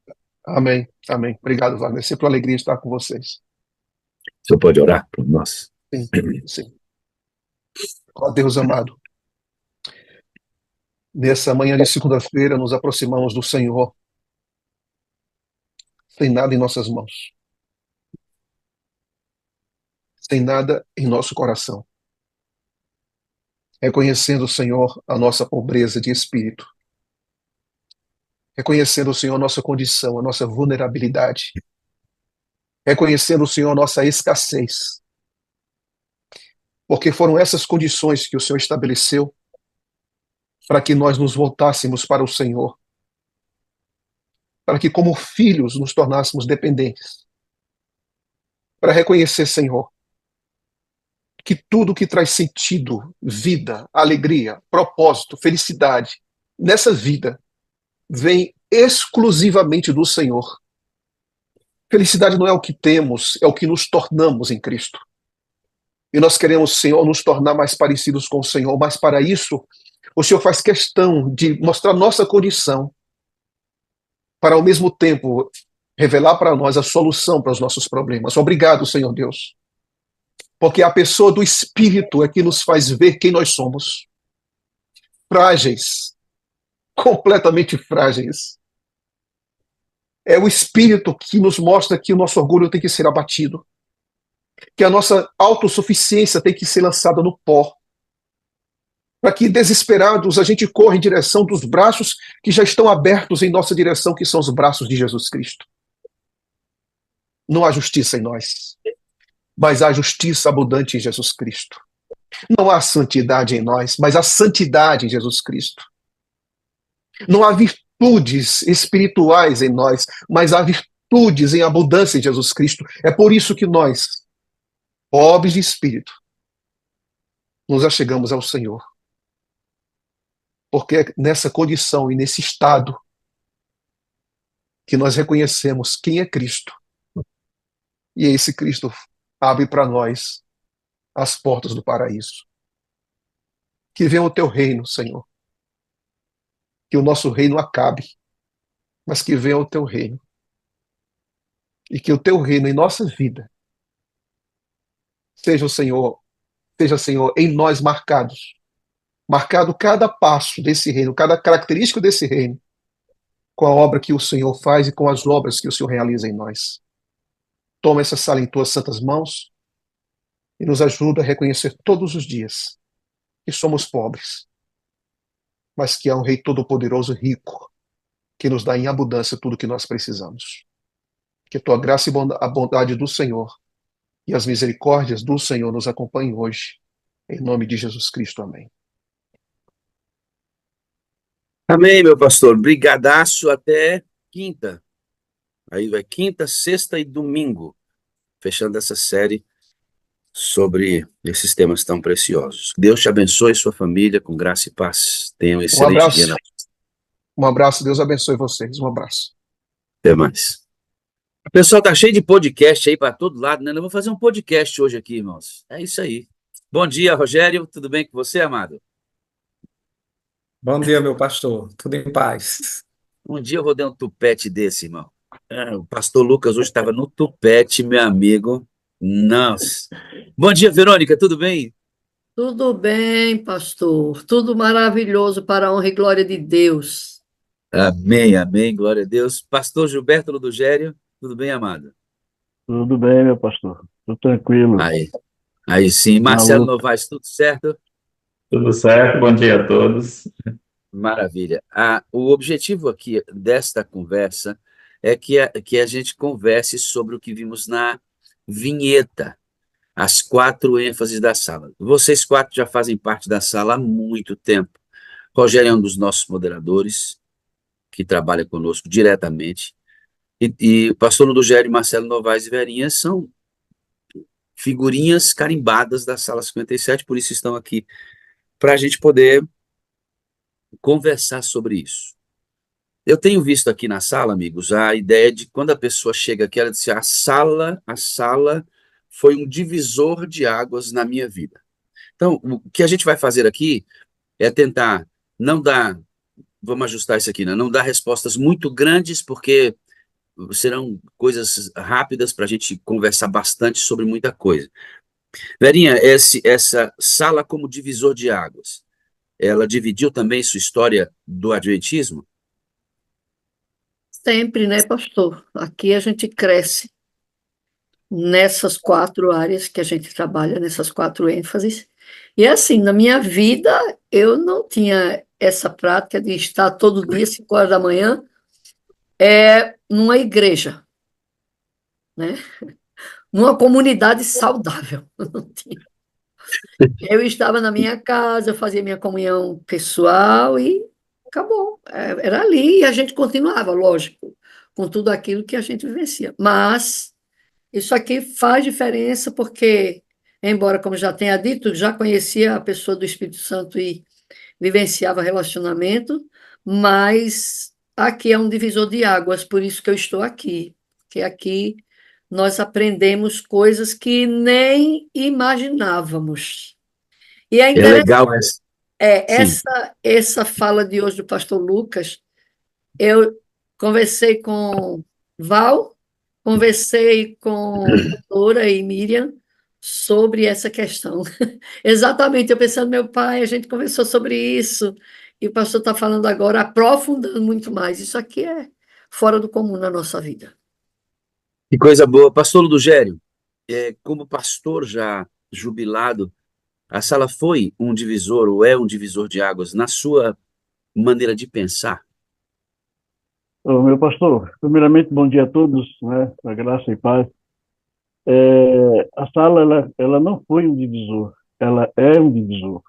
Amém. Amém. Obrigado, Wagner. É sempre uma alegria estar com vocês. O senhor pode orar por nós? Sim, sim. Ó Deus amado, nessa manhã de segunda-feira nos aproximamos do Senhor, sem nada em nossas mãos, sem nada em nosso coração, reconhecendo, Senhor, a nossa pobreza de espírito, reconhecendo, Senhor, a nossa condição, a nossa vulnerabilidade, reconhecendo, Senhor, a nossa escassez, porque foram essas condições que o Senhor estabeleceu para que nós nos voltássemos para o Senhor, para que, como filhos, nos tornássemos dependentes, para reconhecer, Senhor, que tudo que traz sentido, vida, alegria, propósito, felicidade nessa vida vem exclusivamente do Senhor. Felicidade não é o que temos, é o que nos tornamos em Cristo. E nós queremos, Senhor, nos tornar mais parecidos com o Senhor, mas para isso, o Senhor faz questão de mostrar nossa condição, para ao mesmo tempo revelar para nós a solução para os nossos problemas. Obrigado, Senhor Deus, porque a pessoa do Espírito é que nos faz ver quem nós somos. Frágeis, completamente frágeis. É o Espírito que nos mostra que o nosso orgulho tem que ser abatido, que a nossa autossuficiência tem que ser lançada no pó, para que, desesperados, a gente corra em direção dos braços que já estão abertos em nossa direção, que são os braços de Jesus Cristo. Não há justiça em nós, mas há justiça abundante em Jesus Cristo. Não há santidade em nós, mas há santidade em Jesus Cristo. Não há virtudes espirituais em nós, mas há virtudes em abundância em Jesus Cristo. É por isso que nós, pobres de espírito, nos achegamos ao Senhor. Porque é nessa condição e nesse estado que nós reconhecemos quem é Cristo. E esse Cristo abre para nós as portas do paraíso. Que venha o teu reino, Senhor. Que o nosso reino acabe, mas que venha o teu reino. E que o teu reino em nossa vida seja o Senhor, seja, Senhor, em nós marcado cada passo desse reino, cada característica desse reino, com a obra que o Senhor faz e com as obras que o Senhor realiza em nós. Toma essa sala em tuas santas mãos e nos ajuda a reconhecer todos os dias que somos pobres, mas que há um Rei Todo-Poderoso rico, que nos dá em abundância tudo o que nós precisamos. Que a tua graça e a bondade do Senhor e as misericórdias do Senhor nos acompanhem hoje. Em nome de Jesus Cristo, amém. Amém, meu pastor. Brigadaço até quinta. Aí vai quinta, sexta e domingo, fechando essa série sobre esses temas tão preciosos. Deus te abençoe e sua família com graça e paz. Tenha um Um excelente dia. abraço. Um abraço. Deus abençoe vocês. Um abraço. Até mais. O pessoal tá cheio de podcast aí para todo lado, né? Eu vou fazer um podcast hoje aqui, irmãos. É isso aí. Bom dia, Rogério. Tudo bem com você, amado? Bom dia, meu pastor. Tudo em paz. Um dia eu vou dar um tupete desse, irmão. O pastor Lucas hoje estava no tupete, meu amigo. Nossa. Bom dia, Verônica. Tudo bem? Tudo bem, pastor. Tudo maravilhoso para a honra e glória de Deus. Amém, amém. Glória a Deus. Pastor Gilberto Ludogério. Tudo bem, amado? Tudo bem, meu pastor. Tudo tranquilo. Aí sim. Na Marcelo luta. Novaes, tudo certo? Tudo certo? Bom dia a todos. Maravilha. O objetivo aqui desta conversa é que a gente converse sobre o que vimos na vinheta, as 4 ênfases da sala. Vocês 4 já fazem parte da sala há muito tempo. Rogério é um dos nossos moderadores, que trabalha conosco diretamente. E o pastor Ludogério, Marcelo Novaes e Verinha são figurinhas carimbadas da sala 57, por isso estão aqui, para a gente poder conversar sobre isso. Eu tenho visto aqui na sala, amigos, a ideia de quando a pessoa chega aqui, ela diz assim, a sala foi um divisor de águas na minha vida. Então, o que a gente vai fazer aqui é tentar não dar, vamos ajustar isso aqui, né? Não dar respostas muito grandes, porque serão coisas rápidas para a gente conversar bastante sobre muita coisa. Verinha, essa sala como divisor de águas, ela dividiu também sua história do adventismo? Sempre, né, pastor? Aqui a gente cresce nessas 4 áreas que a gente trabalha, nessas 4 ênfases. E assim, na minha vida, eu não tinha essa prática de estar todo dia, 5 horas da manhã, numa igreja, né? Numa comunidade saudável. Não tinha. Eu estava na minha casa, eu fazia minha comunhão pessoal e acabou. Era ali e a gente continuava, lógico, com tudo aquilo que a gente vivencia. Mas isso aqui faz diferença porque, embora, como já tenha dito, já conhecia a pessoa do Espírito Santo e vivenciava relacionamento, mas aqui é um divisor de águas, por isso que eu estou aqui. Porque aqui nós aprendemos coisas que nem imaginávamos. E é É interessante, legal essa. Sim. essa fala de hoje do pastor Lucas. Eu conversei com Val, conversei com Dora e Miriam sobre essa questão. Exatamente, eu pensando, meu pai, a gente conversou sobre isso, e o pastor está falando agora, aprofundando muito mais. Isso aqui é fora do comum na nossa vida. Que coisa boa. Pastor Ludogério, como pastor já jubilado, a sala foi um divisor ou é um divisor de águas na sua maneira de pensar? Ô, meu pastor, primeiramente, bom dia a todos, né? A graça e paz. A sala, ela não foi um divisor, ela é um divisor,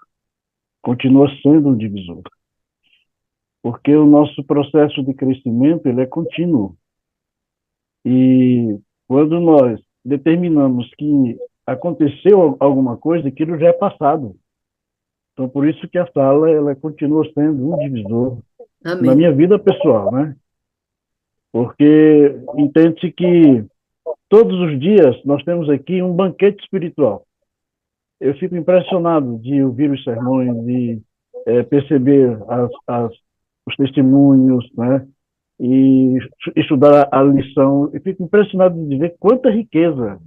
continua sendo um divisor, porque o nosso processo de crescimento, ele é contínuo. E quando nós determinamos que aconteceu alguma coisa, aquilo já é passado. Então, por isso que a sala, ela continua sendo um divisor na Amém. minha vida pessoal, né? Porque entende-se que todos os dias nós temos aqui um banquete espiritual. Eu fico impressionado de ouvir os sermões, de perceber os testemunhos, né? E estudar a lição. Eu fico impressionado de ver quanta riqueza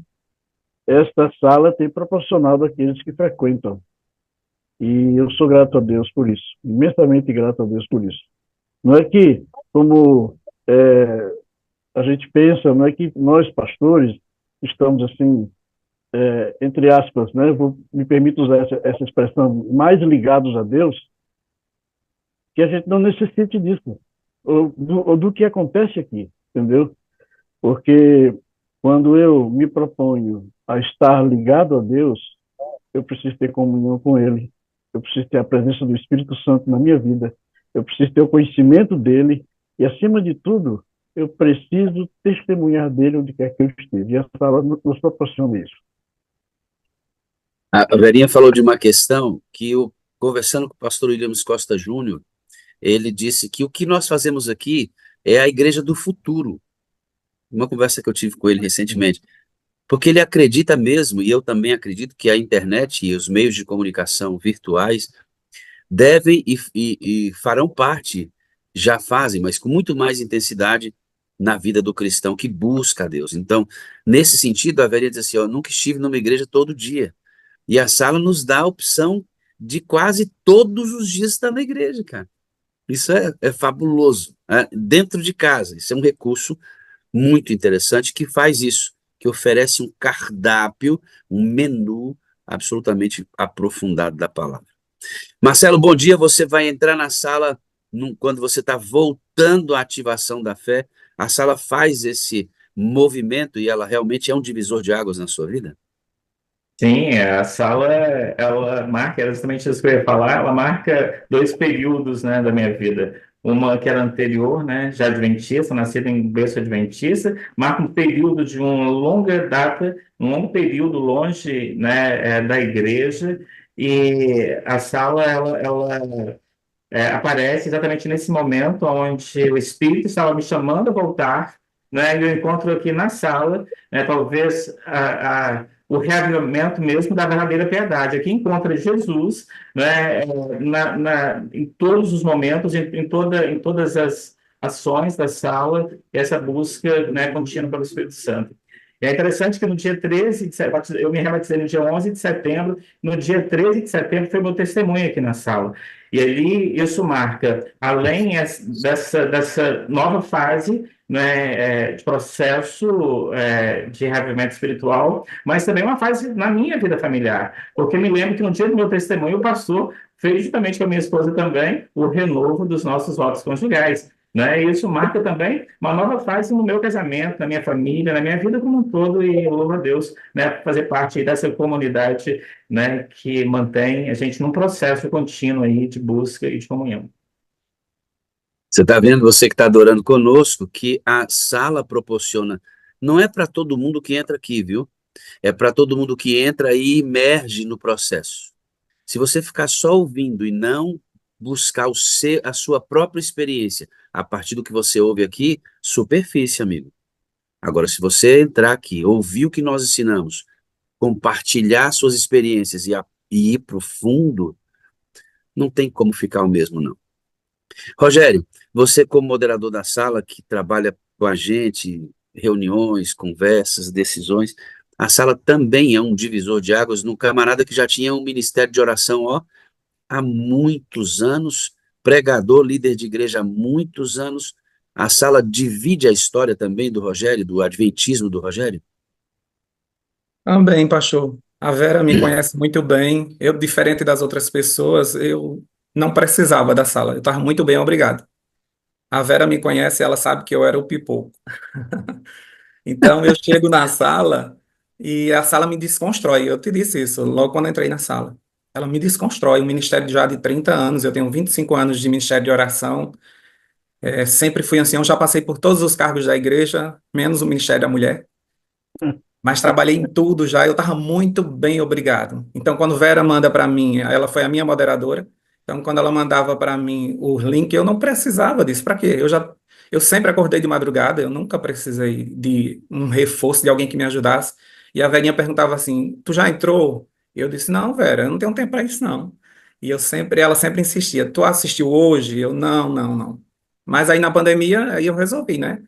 esta sala tem proporcionado àqueles que frequentam. E eu sou grato a Deus por isso, imensamente grato a Deus por isso. Não é que, como a gente pensa, não é que nós, pastores, estamos assim, entre aspas, né, me permito usar essa expressão, mais ligados a Deus, que a gente não necessite disso, ou do que acontece aqui, entendeu? Porque quando eu me proponho a estar ligado a Deus, eu preciso ter comunhão com Ele, eu preciso ter a presença do Espírito Santo na minha vida, eu preciso ter o conhecimento dele e, acima de tudo, eu preciso testemunhar dele onde quer que eu esteja. E essa palavra nos proporciona isso. A Verinha falou de uma questão que conversando com o pastor Williams Costa Júnior, ele disse que o que nós fazemos aqui é a igreja do futuro. Uma conversa que eu tive com ele recentemente. Porque ele acredita mesmo, e eu também acredito, que a internet e os meios de comunicação virtuais devem e farão parte, já fazem, mas com muito mais intensidade na vida do cristão que busca a Deus. Então, nesse sentido, a Verinha diz assim, eu nunca estive numa igreja todo dia. E a sala nos dá a opção de quase todos os dias estar na igreja, cara. Isso é fabuloso, né? Dentro de casa. Isso é um recurso muito interessante que faz isso, que oferece um cardápio, um menu absolutamente aprofundado da palavra. Marcelo, bom dia. Você vai entrar na sala quando você está voltando à ativação da fé. A sala faz esse movimento e ela realmente é um divisor de águas na sua vida? Sim, a sala, ela marca, era justamente isso que eu ia falar, ela marca dois períodos, né, da minha vida. Uma que era anterior, né, já adventista, nascida em berço adventista, marca um período de uma longa data, um longo período longe, né, da igreja, e a sala, ela aparece exatamente nesse momento onde o Espírito estava me chamando a voltar, né, e eu encontro aqui na sala, né, talvez o reavivamento mesmo da verdadeira piedade. Aqui encontra Jesus, né, em todos os momentos, em todas as ações da sala, essa busca, né, contínua pelo Espírito Santo. E é interessante que no dia 13 de setembro, eu me rebatizei no dia 11 de setembro, no dia 13 de setembro foi meu testemunho aqui na sala. E ali isso marca, além dessa nova fase, né, de processo de reavivamento espiritual, mas também uma fase na minha vida familiar. Porque eu me lembro que no dia do meu testemunho, o pastor fez justamente com a minha esposa também o renovo dos nossos votos conjugais. Né? E isso marca também uma nova fase no meu casamento, na minha família, na minha vida como um todo, e louvo a Deus, né, fazer parte dessa comunidade, né, que mantém a gente num processo contínuo aí de busca e de comunhão. Você está vendo, você que está adorando conosco, que a sala proporciona, não é para todo mundo que entra aqui, viu? É para todo mundo que entra e imerge no processo. Se você ficar só ouvindo e não buscar a sua própria experiência a partir do que você ouve aqui, superfície, amigo. Agora, se você entrar aqui, ouvir o que nós ensinamos, compartilhar suas experiências e ir para o fundo, não tem como ficar o mesmo, não. Rogério, você como moderador da sala, que trabalha com a gente, reuniões, conversas, decisões, a sala também é um divisor de águas num camarada que já tinha um ministério de oração, ó, há muitos anos, pregador, líder de igreja há muitos anos. A sala divide a história também do Rogério, do adventismo do Rogério? Também, pastor. A Vera me conhece muito bem. Eu, diferente das outras pessoas, eu não precisava da sala. Eu estava muito bem, obrigado. A Vera me conhece, ela sabe que eu era o pipoco. Então, eu chego na sala e a sala me desconstrói. Eu te disse isso logo quando entrei na sala. Ela me desconstrói. Um ministério já de 30 anos, eu tenho 25 anos de ministério de oração. Sempre fui assim, eu já passei por todos os cargos da igreja, menos o Ministério da Mulher. Mas trabalhei em tudo já, eu estava muito bem, obrigado. Então, quando Vera manda para mim, ela foi a minha moderadora, então quando ela mandava para mim o link, eu não precisava disso, para quê? Eu sempre acordei de madrugada, eu nunca precisei de um reforço, de alguém que me ajudasse, e a Verinha perguntava assim, tu já entrou? Eu disse, não, Vera, eu não tenho tempo para isso, não. E ela sempre insistia, tu assistiu hoje? Eu, não, não, não. Mas aí na pandemia, aí eu resolvi, né?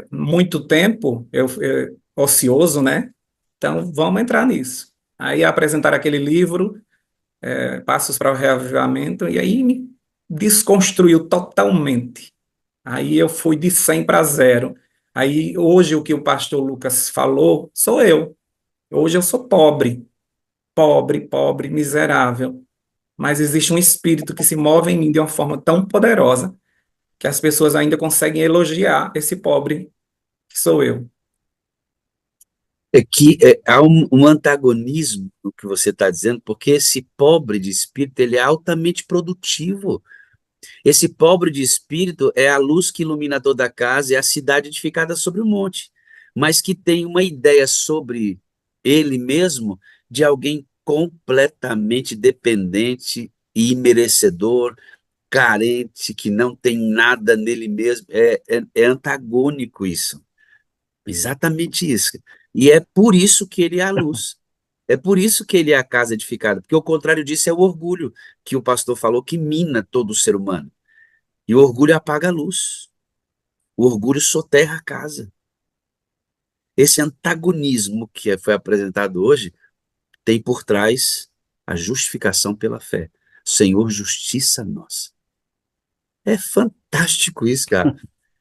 Muito tempo, ocioso, né? Então, vamos entrar nisso. Aí apresentaram aquele livro, Passos para o Reavivamento, e aí me desconstruiu totalmente. Aí eu fui de 100 para 0. Aí hoje o que o pastor Lucas falou, sou eu. Hoje eu sou pobre, pobre, pobre, miserável. Mas existe um espírito que se move em mim de uma forma tão poderosa que as pessoas ainda conseguem elogiar esse pobre sou eu. É que há um antagonismo no que você está dizendo, porque esse pobre de espírito, ele é altamente produtivo. Esse pobre de espírito é a luz que ilumina toda a casa, é a cidade edificada sobre o monte, mas que tem uma ideia sobre ele mesmo de alguém completamente dependente e imerecedor, carente, que não tem nada nele mesmo. É antagônico isso. Exatamente isso. E é por isso que ele é a luz. É por isso que ele é a casa edificada, porque o contrário disso é o orgulho, que o pastor falou que mina todo o ser humano. E o orgulho apaga a luz. O orgulho soterra a casa. Esse antagonismo que foi apresentado hoje tem por trás a justificação pela fé. Senhor, justiça nossa. É fantástico isso, cara.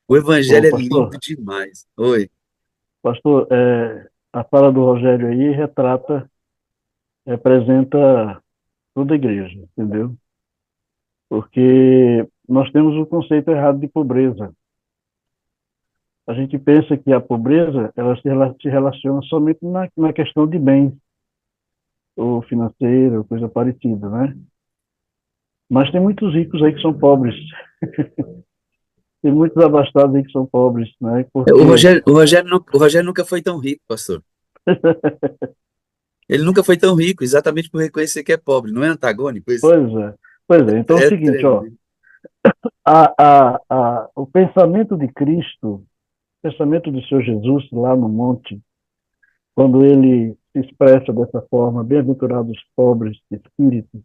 O Ô, evangelho é lindo pastor, demais. Oi. pastor, a fala do Rogério aí representa toda a igreja, entendeu? Porque nós temos o conceito errado de pobreza. A gente pensa que a pobreza ela se relaciona somente na questão de bens, ou financeira, ou coisa parecida, né? Mas tem muitos ricos aí que são pobres. Tem muitos abastados aí que são pobres, né? O Porque, Rogério, o Rogério, o Rogério nunca foi tão rico, pastor. Ele nunca foi tão rico, exatamente por reconhecer que é pobre. Não é antagônico isso? pois é, pois é. Então é o É seguinte, ó, tremendo. o pensamento de Cristo, o pensamento do Senhor Jesus lá no monte, quando ele se expressa dessa forma, bem-aventurados os pobres de espírito,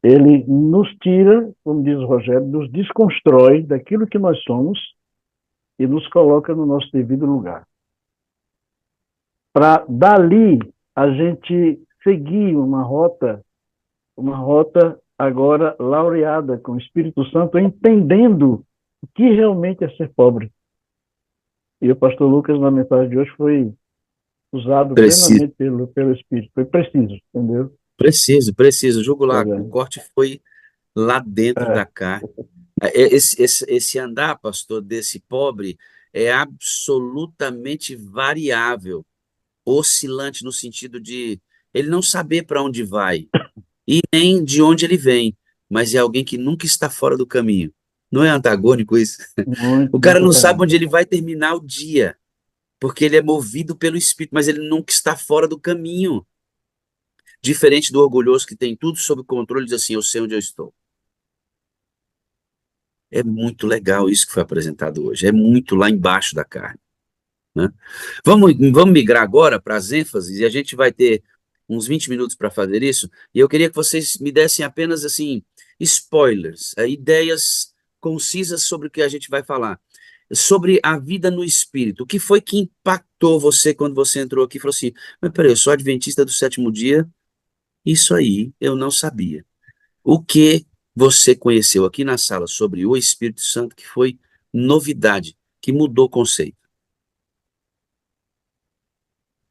ele nos tira, como diz o Rogério, nos desconstrói daquilo que nós somos e nos coloca no nosso devido lugar. Para dali a gente seguir uma rota agora laureada com o Espírito Santo, entendendo o que realmente é ser pobre. E o pastor Lucas, na mensagem de hoje, foi usado Preciso, plenamente pelo Espírito. Foi preciso, entendeu? preciso. O Pois jugular, é. o corte foi lá dentro da É, carne. Esse andar, pastor, desse pobre é absolutamente variável, oscilante no sentido de ele não saber para onde vai e nem de onde ele vem, mas é alguém que nunca está fora do caminho. Não é antagônico isso? muito, O cara muito não sabe antagônico. onde ele vai terminar o dia, porque ele é movido pelo Espírito, mas ele nunca está fora do caminho. Diferente do orgulhoso que tem tudo sob controle e diz assim: eu sei onde eu estou. É muito legal isso que foi apresentado hoje. É muito lá embaixo da carne, né? Vamos migrar agora para as ênfases e a gente vai ter uns 20 minutos para fazer isso. E eu queria que vocês me dessem apenas assim spoilers, ideias concisas sobre o que a gente vai falar. Sobre a vida no espírito. O que foi que impactou você quando você entrou aqui e falou assim: mas peraí, eu sou adventista do sétimo dia, isso aí eu não sabia. O que você conheceu aqui na sala sobre o Espírito Santo que foi novidade, que mudou o conceito?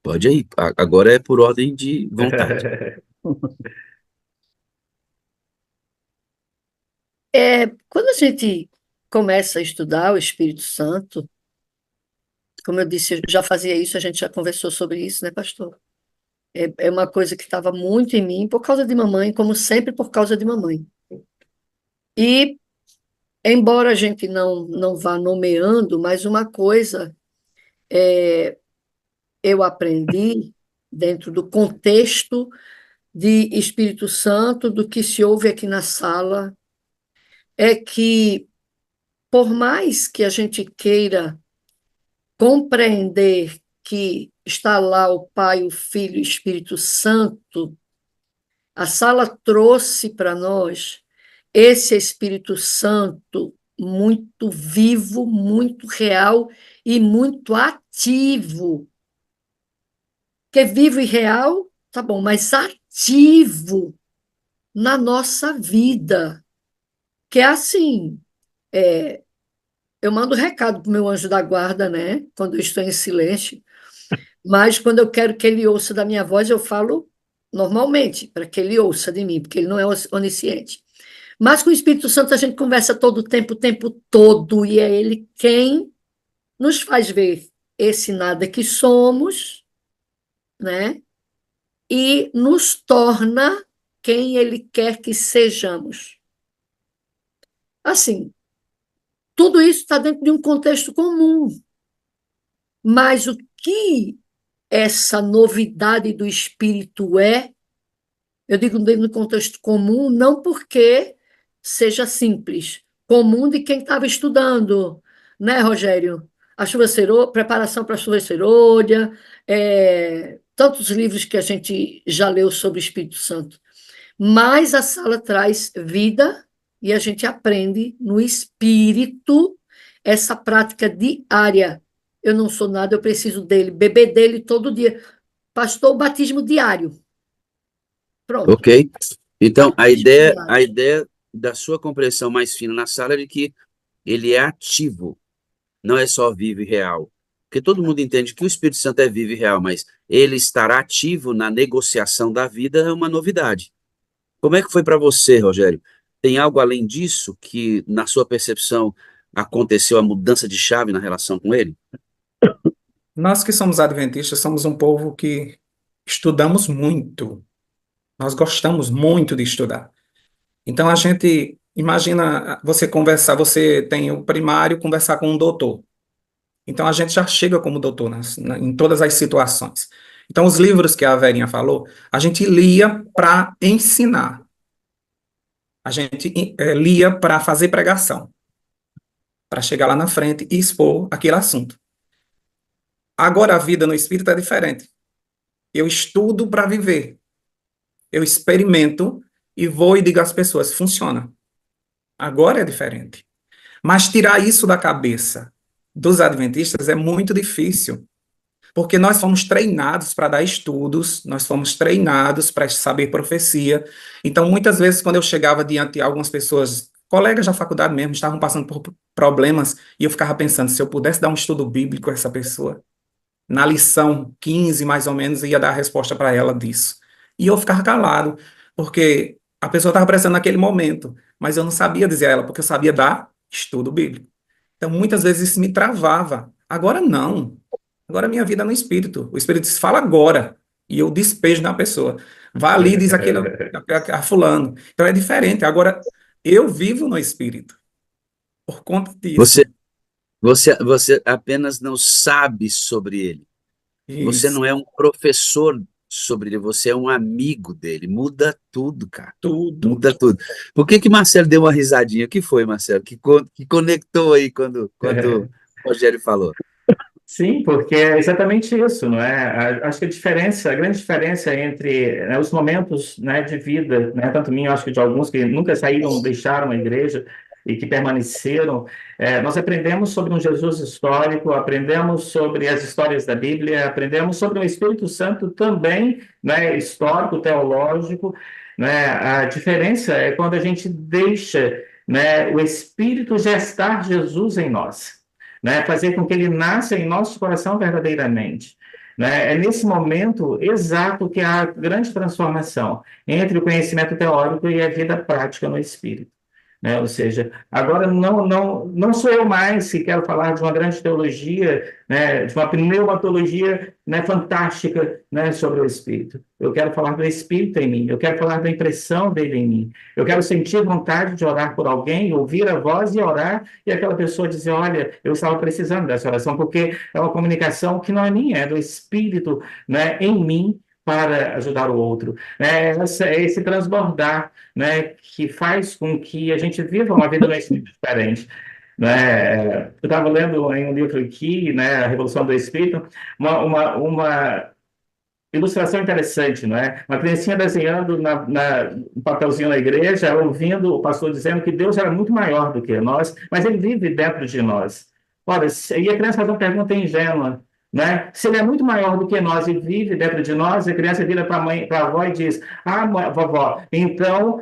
Pode ir, agora é por ordem de vontade. Quando a gente começa a estudar o Espírito Santo, como eu disse, eu já fazia isso, a gente já conversou sobre isso, né, pastor? É uma coisa que estava muito em mim por causa de mamãe, como sempre por causa de mamãe. E, embora a gente não vá nomeando, mas uma coisa eu aprendi dentro do contexto de Espírito Santo, do que se ouve aqui na sala, é que, por mais que a gente queira compreender que está lá o Pai, o Filho e o Espírito Santo, a sala trouxe para nós esse Espírito Santo muito vivo, muito real e muito ativo. Que é vivo e real, tá bom, mas ativo na nossa vida. Que é assim, eu mando recado para o meu anjo da guarda, né? Quando eu estou em silêncio, mas quando eu quero que ele ouça da minha voz, eu falo normalmente, para que ele ouça de mim, porque ele não é onisciente. Mas com o Espírito Santo a gente conversa todo o tempo todo, e é ele quem nos faz ver esse nada que somos, né? E nos torna quem Ele quer que sejamos. Assim, tudo isso está dentro de um contexto comum, mas o que essa novidade do Espírito é, eu digo dentro do contexto comum, não porque seja simples, comum de quem estava estudando, né, Rogério? A chuva serôdia, preparação para a chuva serôdia, tantos livros que a gente já leu sobre o Espírito Santo. Mas a sala traz vida e a gente aprende no Espírito essa prática diária. Eu não sou nada, eu preciso dele, beber dele todo dia. Pastor, o batismo diário. Pronto. Ok? Então, a Batismo diário. ideia da sua compreensão mais fina na sala é de que ele é ativo, não é só vivo e real. Porque todo mundo entende que o Espírito Santo é vivo e real, mas ele estar ativo na negociação da vida é uma novidade. Como é que foi para você, Rogério? Tem algo além disso que, na sua percepção, aconteceu a mudança de chave na relação com ele? Nós que somos adventistas somos um povo que estudamos muito. Nós gostamos muito de estudar. Então a gente imagina você conversar, você tem o primário conversar com um doutor. Então a gente já chega como doutor em todas as situações. Então os livros que a Verinha falou, a gente lia para ensinar. A gente lia para fazer pregação, para chegar lá na frente e expor aquele assunto. Agora a vida no espírito é diferente. Eu estudo para viver. Eu experimento e vou e digo às pessoas, funciona. Agora é diferente. Mas tirar isso da cabeça dos adventistas é muito difícil, porque nós fomos treinados para dar estudos, nós fomos treinados para saber profecia. Então, muitas vezes, quando eu chegava diante de algumas pessoas, colegas da faculdade mesmo, estavam passando por problemas, e eu ficava pensando, se eu pudesse dar um estudo bíblico a essa pessoa, na lição 15, mais ou menos, eu ia dar a resposta para ela disso. E eu ficava calado, porque a pessoa estava precisando naquele momento, mas eu não sabia dizer a ela, porque eu sabia dar estudo bíblico. Então, muitas vezes isso me travava. Agora não. Agora minha vida é no Espírito. O Espírito diz, fala agora. E eu despejo na pessoa. Vá ali e diz aquilo a fulano. Então é diferente. Agora, eu vivo no Espírito. Por conta disso. Você apenas não sabe sobre ele. Você Isso. não é um professor sobre ele, você é um amigo dele. Muda tudo, cara. Tudo. Muda tudo. Por que Marcelo deu uma risadinha? O que foi, Marcelo? Que conectou aí quando o Rogério falou? Sim, porque é exatamente isso, não é? Acho que a grande diferença entre, né, os momentos, né, de vida, né, tanto mim, eu acho que de alguns que nunca saíram, deixaram a igreja e que permaneceram, nós aprendemos sobre um Jesus histórico, aprendemos sobre as histórias da Bíblia, aprendemos sobre o Espírito Santo também, né, histórico, teológico, né? A diferença é quando a gente deixa, né, o Espírito gestar Jesus em nós, né, fazer com que ele nasça em nosso coração verdadeiramente. Né? É nesse momento exato que há a grande transformação entre o conhecimento teórico e a vida prática no Espírito. Né? Ou seja, agora não sou eu mais que quero falar de uma grande teologia, né, de uma pneumatologia, né, fantástica, né, sobre o Espírito. Eu quero falar do Espírito em mim, eu quero falar da impressão dele em mim. Eu quero sentir vontade de orar por alguém, ouvir a voz e orar, e aquela pessoa dizer, olha, eu estava precisando dessa oração, porque é uma comunicação que não é minha, é do Espírito, né, em mim, para ajudar o outro. É esse transbordar, né, que faz com que a gente viva uma vida no Espírito diferente. Né? Eu estava lendo em um livro aqui, né, A Revolução do Espírito, uma ilustração interessante, não é? Uma criancinha desenhando um papelzinho na igreja, ouvindo o pastor dizendo que Deus era muito maior do que nós, mas ele vive dentro de nós. Ora, e a criança faz uma pergunta ingênua, né? Se ele é muito maior do que nós e vive dentro de nós, a criança vira para a mãe, para a avó e diz: ah, vovó, então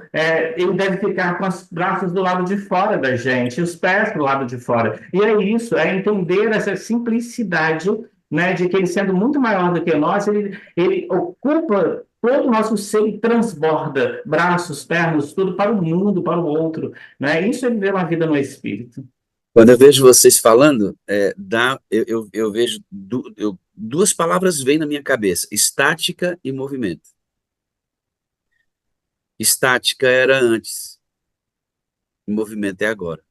ele deve ficar com os braços do lado de fora da gente, os pés do lado de fora. E é isso, é entender essa simplicidade, né, de que ele, sendo muito maior do que nós, ele ocupa todo o nosso ser e transborda braços, pernas, tudo para o mundo, para o outro. Né? Isso é viver uma vida no Espírito. Quando eu vejo vocês falando, eu vejo duas palavras vêm na minha cabeça: estática e movimento. Estática era antes, movimento é agora.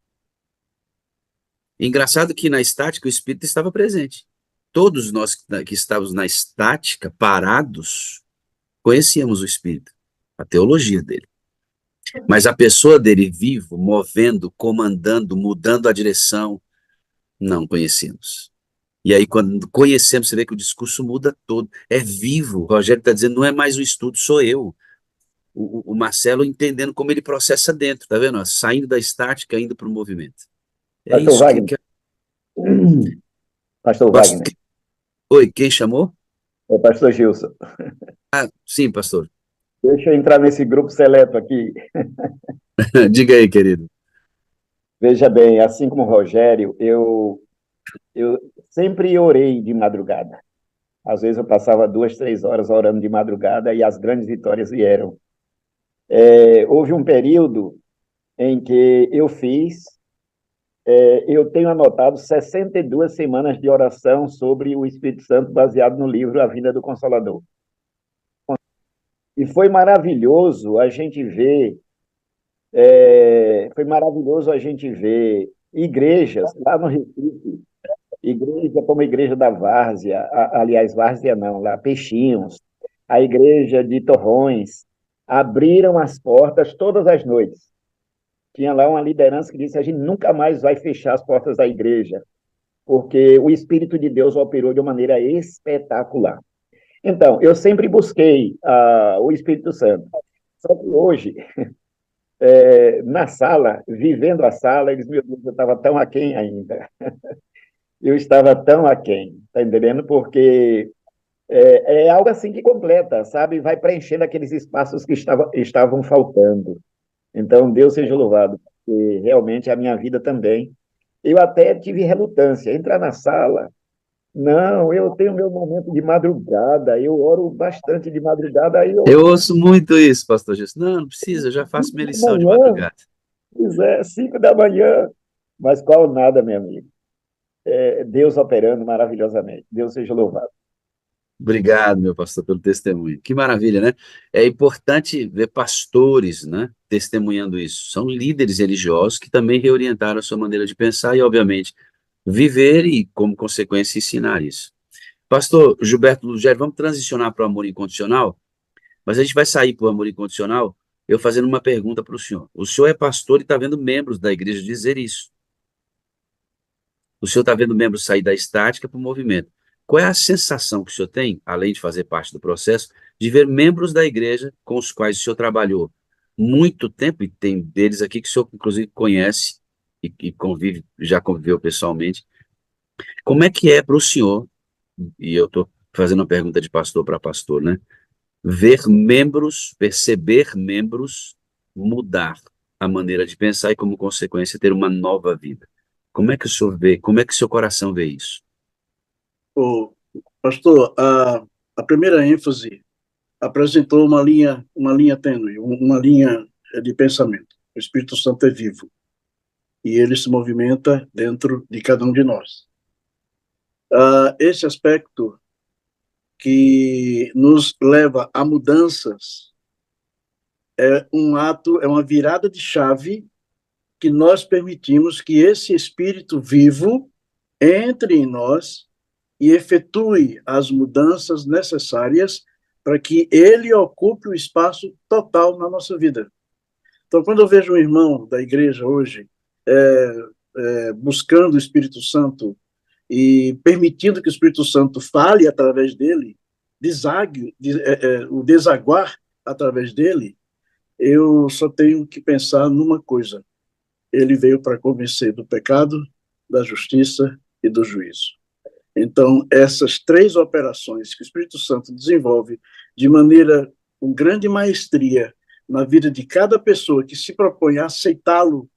Engraçado que na estática o espírito estava presente. Todos nós que estávamos na estática, parados, conhecíamos o espírito, a teologia dele. Mas a pessoa dele vivo, movendo, comandando, mudando a direção, não conhecemos. E aí, quando conhecemos, você vê que o discurso muda todo. É vivo. O Rogério está dizendo, não é mais o estudo, sou eu. O Marcelo entendendo como ele processa dentro, tá vendo? Saindo da estática, indo para o movimento. É Pastor isso Wagner. Pastor Wagner. Oi, quem chamou? É o pastor Gilson. Ah, sim, pastor. Deixa eu entrar nesse grupo seleto aqui. Diga aí, querido. Veja bem, assim como o Rogério, eu sempre orei de madrugada. Às vezes eu passava 2, 3 horas orando de madrugada e as grandes vitórias vieram. Houve um período em que eu tenho anotado 62 semanas de oração sobre o Espírito Santo, baseado no livro A Vinda do Consolador. E foi maravilhoso a gente ver igrejas lá no Recife, igreja como a Igreja da Várzea, aliás, Várzea não, lá Peixinhos, a Igreja de Torrões, abriram as portas todas as noites. Tinha lá uma liderança que disse: a gente nunca mais vai fechar as portas da igreja, porque o Espírito de Deus operou de uma maneira espetacular. Então, eu sempre busquei o Espírito Santo. Só que hoje, na sala, vivendo a sala, eles, meu Deus, eu estava tão aquém ainda. Eu estava tão aquém, tá entendendo? Porque é algo assim que completa, sabe? Vai preenchendo aqueles espaços que estavam faltando. Então, Deus seja louvado, porque realmente a minha vida também. Eu até tive relutância, entrar na sala. Não, eu tenho meu momento de madrugada, eu oro bastante de madrugada. Aí Eu ouço muito isso, pastor Jesus. Não precisa, eu já faço minha lição de madrugada. Pois é, 5 da manhã. Mas qual nada, meu amigo? Deus operando maravilhosamente. Deus seja louvado. Obrigado, meu pastor, pelo testemunho. Que maravilha, né? É importante ver pastores, né, testemunhando isso. São líderes religiosos que também reorientaram a sua maneira de pensar e, obviamente, viver e, como consequência, ensinar isso. Pastor Gilberto Lugero, vamos transicionar para o amor incondicional, mas a gente vai sair para o amor incondicional eu fazendo uma pergunta para o senhor. O senhor é pastor e está vendo membros da igreja dizer isso. O senhor está vendo membros sair da estática para o movimento. Qual é a sensação que o senhor tem, além de fazer parte do processo, de ver membros da igreja com os quais o senhor trabalhou muito tempo, e tem deles aqui que o senhor, inclusive, conhece e convive, já conviveu pessoalmente. Como é que é para o senhor, e eu estou fazendo uma pergunta de pastor para pastor, né? Ver membros, perceber membros mudar a maneira de pensar e, como consequência, ter uma nova vida. Como é que o senhor vê, como é que o seu coração vê isso? Pastor, a primeira ênfase apresentou uma linha tênue, uma linha de pensamento. O Espírito Santo é vivo e ele se movimenta dentro de cada um de nós. Esse aspecto que nos leva a mudanças é um ato, é uma virada de chave que nós permitimos que esse Espírito vivo entre em nós e efetue as mudanças necessárias para que ele ocupe o espaço total na nossa vida. Então, quando eu vejo um irmão da igreja hoje buscando o Espírito Santo e permitindo que o Espírito Santo fale através dele, o desaguar através dele, eu só tenho que pensar numa coisa: ele veio para convencer do pecado, da justiça e do juízo. Então, essas 3 operações que o Espírito Santo desenvolve de maneira com grande maestria na vida de cada pessoa que se propõe a aceitá-lo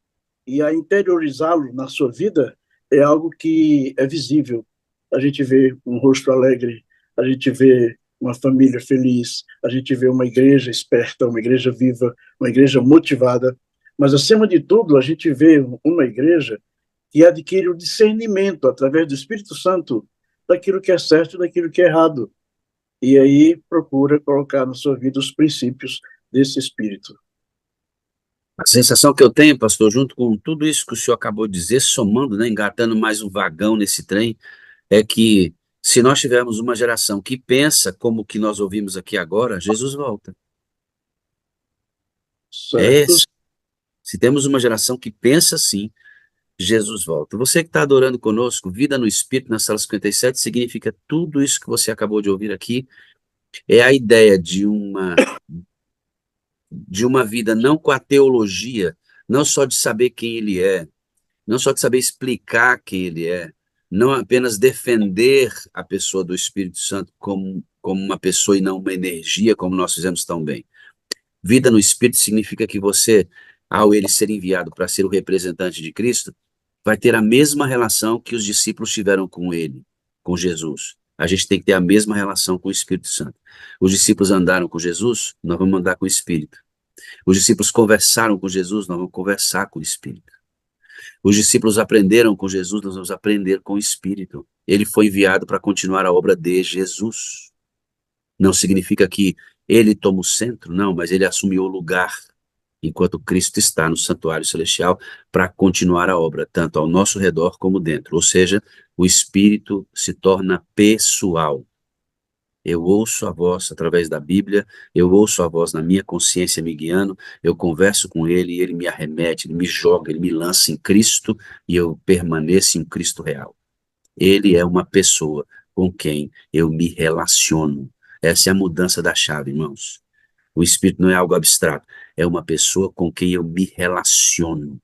e a interiorizá-lo na sua vida, é algo que é visível. A gente vê um rosto alegre, a gente vê uma família feliz, a gente vê uma igreja esperta, uma igreja viva, uma igreja motivada, mas, acima de tudo, a gente vê uma igreja que adquire o discernimento através do Espírito Santo daquilo que é certo e daquilo que é errado. E aí procura colocar na sua vida os princípios desse Espírito. A sensação que eu tenho, pastor, junto com tudo isso que o senhor acabou de dizer, somando, né, engatando mais um vagão nesse trem, é que se nós tivermos uma geração que pensa como o que nós ouvimos aqui agora, Jesus volta. É Certo? esse. Se temos uma geração que pensa assim, Jesus volta. Você que está adorando conosco, Vida no Espírito, na sala 57, significa tudo isso que você acabou de ouvir aqui. É a ideia de uma vida não com a teologia, não só de saber quem ele é, não só de saber explicar quem ele é, não apenas defender a pessoa do Espírito Santo como uma pessoa e não uma energia, como nós fizemos tão bem. Vida no Espírito significa que você, ao ele ser enviado para ser o representante de Cristo, vai ter a mesma relação que os discípulos tiveram com ele, com Jesus. A gente tem que ter a mesma relação com o Espírito Santo. Os discípulos andaram com Jesus, nós vamos andar com o Espírito. Os discípulos conversaram com Jesus, nós vamos conversar com o Espírito. Os discípulos aprenderam com Jesus, nós vamos aprender com o Espírito. Ele foi enviado para continuar a obra de Jesus. Não significa que ele toma o centro, não, mas ele assumiu o lugar, enquanto Cristo está no santuário celestial, para continuar a obra, tanto ao nosso redor como dentro. Ou seja, o Espírito se torna pessoal. Eu ouço a voz através da Bíblia, eu ouço a voz na minha consciência me guiando, eu converso com ele e ele me arremete, ele me joga, ele me lança em Cristo e eu permaneço em Cristo real. Ele é uma pessoa com quem eu me relaciono. Essa é a mudança da chave, irmãos. O Espírito não é algo abstrato, é uma pessoa com quem eu me relaciono.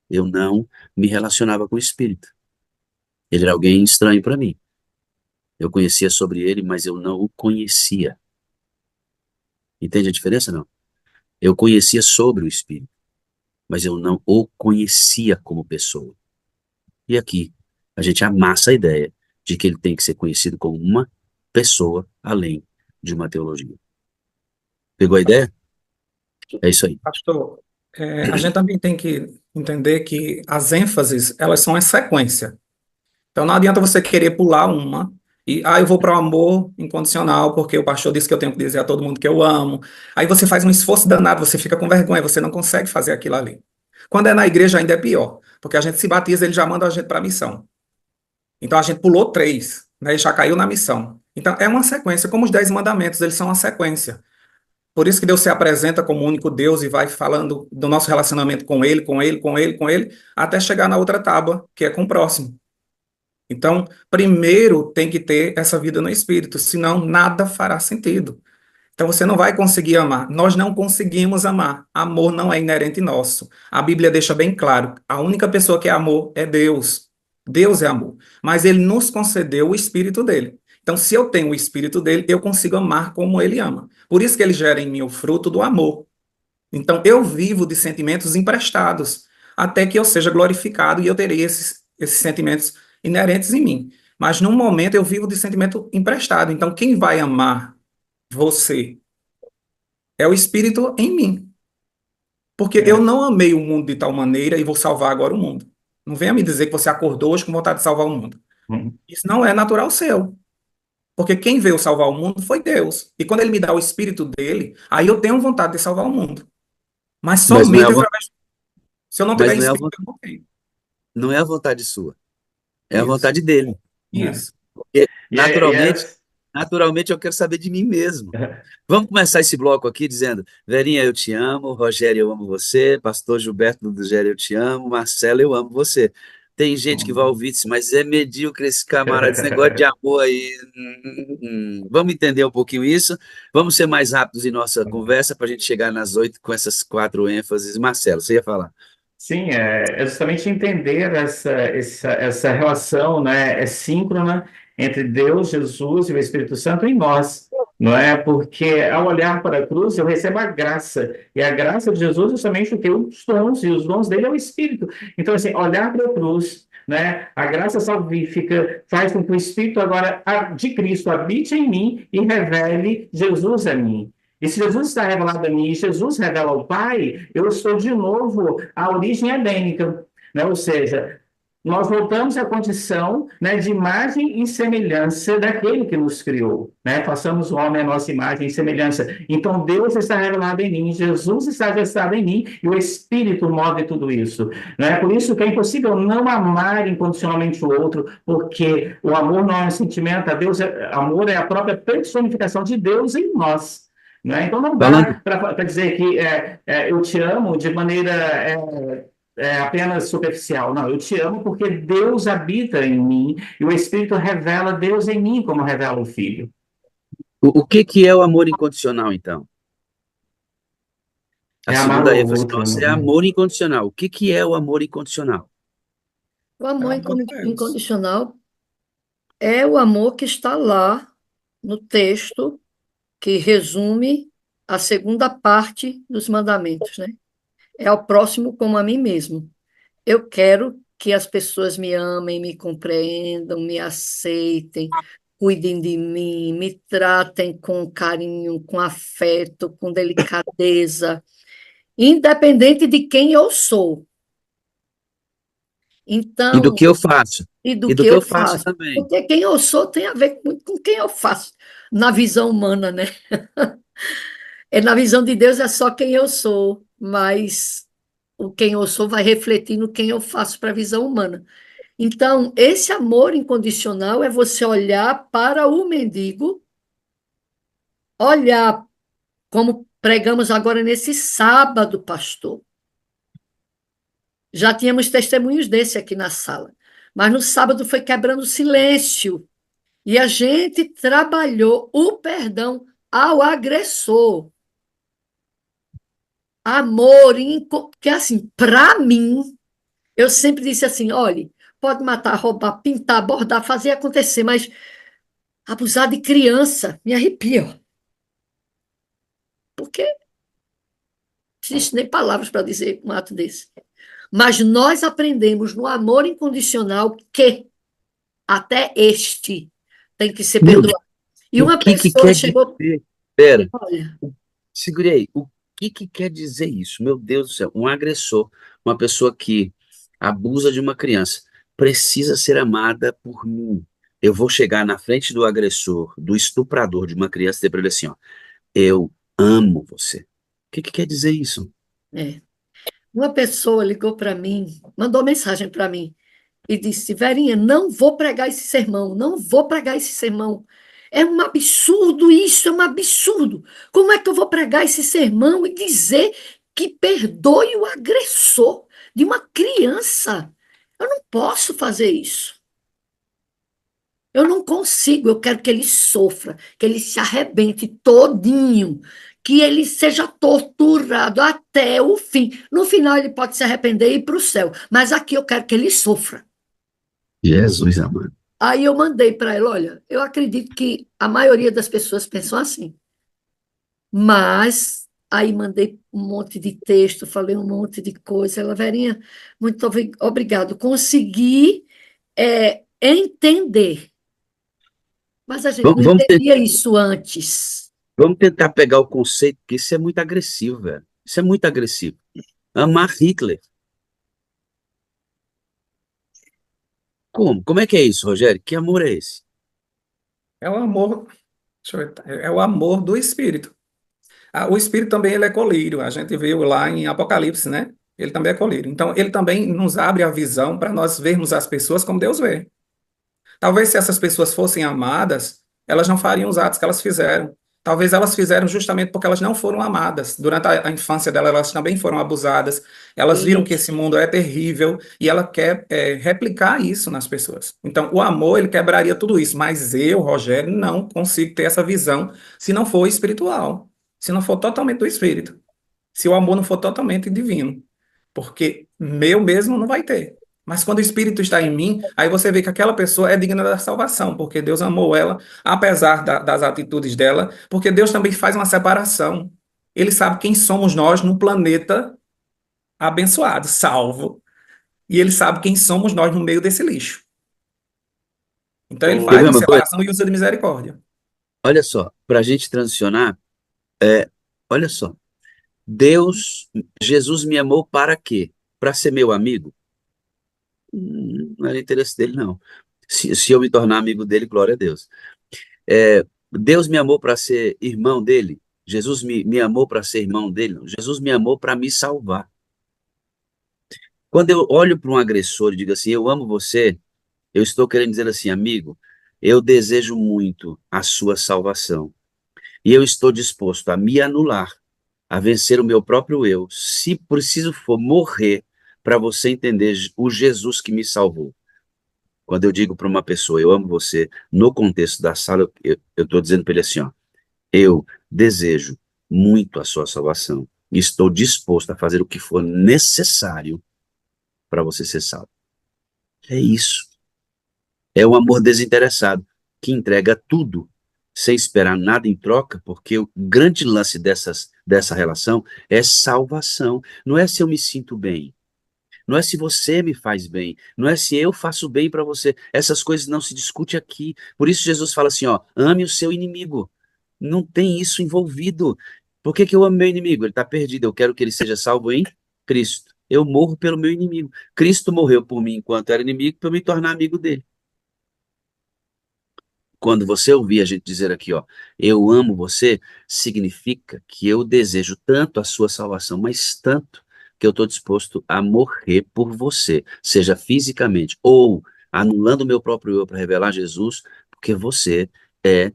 Eu não me relacionava com o Espírito. Ele era alguém estranho para mim. Eu conhecia sobre ele, mas eu não o conhecia. Entende a diferença, não? Eu conhecia sobre o Espírito, mas eu não o conhecia como pessoa. E aqui, a gente amassa a ideia de que ele tem que ser conhecido como uma pessoa além de uma teologia. Pegou a ideia? É isso aí. Pastor, a gente também tem que entender que as ênfases, elas são em sequência. Então não adianta você querer pular uma e, eu vou para o amor incondicional, porque o pastor disse que eu tenho que dizer a todo mundo que eu amo. Aí você faz um esforço danado, você fica com vergonha, você não consegue fazer aquilo ali. Quando é na igreja ainda é pior, porque a gente se batiza, ele já manda a gente para a missão. Então a gente pulou 3, né, e já caiu na missão. Então é uma sequência, como os 10 mandamentos, eles são uma sequência. Por isso que Deus se apresenta como único Deus e vai falando do nosso relacionamento com Ele, com Ele, com Ele, com Ele, até chegar na outra tábua, que é com o próximo. Então, primeiro tem que ter essa vida no Espírito, senão nada fará sentido. Então você não vai conseguir amar. Nós não conseguimos amar. Amor não é inerente nosso. A Bíblia deixa bem claro, a única pessoa que é amor é Deus. Deus é amor. Mas Ele nos concedeu o Espírito dele. Então, se eu tenho o Espírito dele, eu consigo amar como ele ama. Por isso que ele gera em mim o fruto do amor. Então, eu vivo de sentimentos emprestados, até que eu seja glorificado e eu terei esses sentimentos inerentes em mim. Mas, num momento, eu vivo de sentimento emprestado. Então, quem vai amar você é o Espírito em mim. Porque eu não amei o mundo de tal maneira e vou salvar agora o mundo. Não venha me dizer que você acordou hoje com vontade de salvar o mundo. Isso não é natural seu. Porque quem veio salvar o mundo foi Deus. E quando ele me dá o Espírito dele, aí eu tenho vontade de salvar o mundo. Mas somente através. Se eu não tiver Espírito, eu não tenho. Não é a vontade sua. É a vontade dele. Isso. Porque, naturalmente eu quero saber de mim mesmo. Vamos começar esse bloco aqui dizendo: Verinha, eu te amo. Rogério, eu amo você. Pastor Gilberto do Gélio, eu te amo. Marcelo, eu amo você. Tem gente que vai ouvir isso, mas é medíocre esse camarada, esse negócio de amor aí. Vamos entender um pouquinho isso. Vamos ser mais rápidos em nossa conversa para a gente chegar nas 8 com essas 4 ênfases. Marcelo, você ia falar? Sim, é justamente entender essa relação, né, síncrona entre Deus, Jesus e o Espírito Santo em nós, não é? Porque ao olhar para a cruz eu recebo a graça, e a graça de Jesus é justamente o que? Os dons, e os dons dele é o Espírito. Então, assim, olhar para a cruz, né, a graça salvífica faz com que o Espírito agora de Cristo habite em mim e revele Jesus a mim. E se Jesus está revelado a mim e Jesus revela ao Pai, eu estou de novo à origem edênica. né? Ou seja, nós voltamos à condição, né, de imagem e semelhança daquele que nos criou, né? Façamos o homem à nossa imagem e semelhança. Então, Deus está revelado em mim, Jesus está gestado em mim, e o Espírito move tudo isso, né? Por isso que é impossível não amar incondicionalmente o outro, porque o amor não é um sentimento, amor é a própria personificação de Deus em nós. Né? Então, não Falando, dá para dizer que eu te amo de maneira apenas superficial. Não, eu te amo porque Deus habita em mim e o Espírito revela Deus em mim, como revela o Filho. o que que é o amor incondicional, então? A É amar o segunda ênfase outro, nossa é né? amor incondicional. O que que é o amor incondicional? O É o amor amor de Deus. incondicional é o amor que está lá no texto que resume a segunda parte dos mandamentos, né? É ao próximo como a mim mesmo. Eu quero que as pessoas me amem, me compreendam, me aceitem, cuidem de mim, me tratem com carinho, com afeto, com delicadeza, independente de quem eu sou. E do Então, que eu faço? e do E do que que eu eu faço faço. também. Porque quem eu sou tem a ver muito com quem eu faço, na visão humana, né? É, na visão de Deus é só quem eu sou, mas o quem eu sou vai refletir no quem eu faço para a visão humana. Então, esse amor incondicional é você olhar para o mendigo, olhar como pregamos agora nesse sábado, pastor. Já tínhamos testemunhos desse aqui na sala, mas no sábado foi quebrando o silêncio e a gente trabalhou o perdão ao agressor. Amor, que assim, para mim, eu sempre disse assim: olhe, pode matar, roubar, pintar, bordar, fazer acontecer, mas abusar de criança me arrepia, ó, porque não existe nem palavras para dizer um ato desse. Mas nós aprendemos no amor incondicional que até este tem que ser Meu Deus, perdoado. E o uma que que pessoa quer chegou, dizer? Pera, olha, segurei. O que que quer dizer isso? Meu Deus do céu. Um agressor, uma pessoa que abusa de uma criança, precisa ser amada por mim. Eu vou chegar na frente do agressor, do estuprador de uma criança e dizer para ele assim, ó, eu amo você. O que que quer dizer isso? é, uma pessoa ligou para mim, mandou mensagem para mim e disse: Verinha, não vou pregar esse sermão, não vou pregar esse sermão. É um absurdo isso, é um absurdo. Como é que eu vou pregar esse sermão e dizer que perdoe o agressor de uma criança? Eu não posso fazer isso. Eu não consigo, eu quero que ele sofra, que ele se arrebente todinho, que ele seja torturado até o fim. No final, ele pode se arrepender e ir para o céu, mas aqui eu quero que ele sofra. Jesus amado. Aí eu mandei para ela: olha, eu acredito que a maioria das pessoas pensam assim, mas aí mandei um monte de texto, falei um monte de coisa. Ela, Verinha, muito obrigado, consegui entender. Mas a gente não Vamos, entendia isso antes. vamos tentar pegar o conceito, porque isso é muito agressivo, velho. Isso é muito agressivo. Amar Hitler. Como? Como é que é isso, Rogério? Que amor é esse? É o amor, é o amor do Espírito. O Espírito também ele é colírio. A gente viu lá em Apocalipse, né? Ele também é colírio. Então, ele também nos abre a visão para nós vermos as pessoas como Deus vê. Talvez se essas pessoas fossem amadas, elas não fariam os atos que elas fizeram. Talvez elas fizeram justamente porque elas não foram amadas. Durante a infância dela, elas também foram abusadas. Elas viram que Isso. esse mundo é terrível e ela quer replicar isso nas pessoas. Então, o amor, ele quebraria tudo isso. Mas eu, Rogério, não consigo ter essa visão se não for espiritual, se não for totalmente do Espírito, se o amor não for totalmente divino. Porque meu mesmo não vai ter. Mas quando o Espírito está em mim, aí você vê que aquela pessoa é digna da salvação, porque Deus amou ela, apesar das atitudes dela, porque Deus também faz uma separação. Ele sabe quem somos nós num planeta abençoado, salvo, e ele sabe quem somos nós no meio desse lixo. Então ele Quer faz ver uma uma coisa? separação e usa de misericórdia. Olha só, para a gente transicionar, é, olha só, Deus, Jesus me amou para quê? Para ser meu amigo? Não era interesse dele, não. Se eu me tornar amigo dele, glória a Deus. Deus me amou para ser irmão dele. Jesus me amou para ser irmão dele. Não. Jesus me amou para me salvar. Quando eu olho para um agressor e digo assim, eu amo você, eu estou querendo dizer assim, amigo, eu desejo muito a sua salvação. E eu estou disposto a me anular, a vencer o meu próprio eu, se preciso for morrer, para você entender o Jesus que me salvou. Quando eu digo para uma pessoa, eu amo você, no contexto da sala, eu estou dizendo para ele assim, ó, eu desejo muito a sua salvação. E estou disposto a fazer o que for necessário para você ser salvo. É isso. É o amor desinteressado, que entrega tudo, sem esperar nada em troca, porque o grande lance dessa relação é salvação. Não é se eu me sinto bem. Não é se você me faz bem, não é se eu faço bem para você. Essas coisas não se discute aqui. Por isso Jesus fala assim, ó, ame o seu inimigo. Não tem isso envolvido. Por que que eu amo meu inimigo? Ele está perdido. Eu quero que ele seja salvo em Cristo. Eu morro pelo meu inimigo. Cristo morreu por mim enquanto era inimigo para eu me tornar amigo dele. Quando você ouvir a gente dizer aqui, ó, eu amo você, significa que eu desejo tanto a sua salvação, mas tanto que eu estou disposto a morrer por você, seja fisicamente ou anulando o meu próprio eu para revelar Jesus, porque você é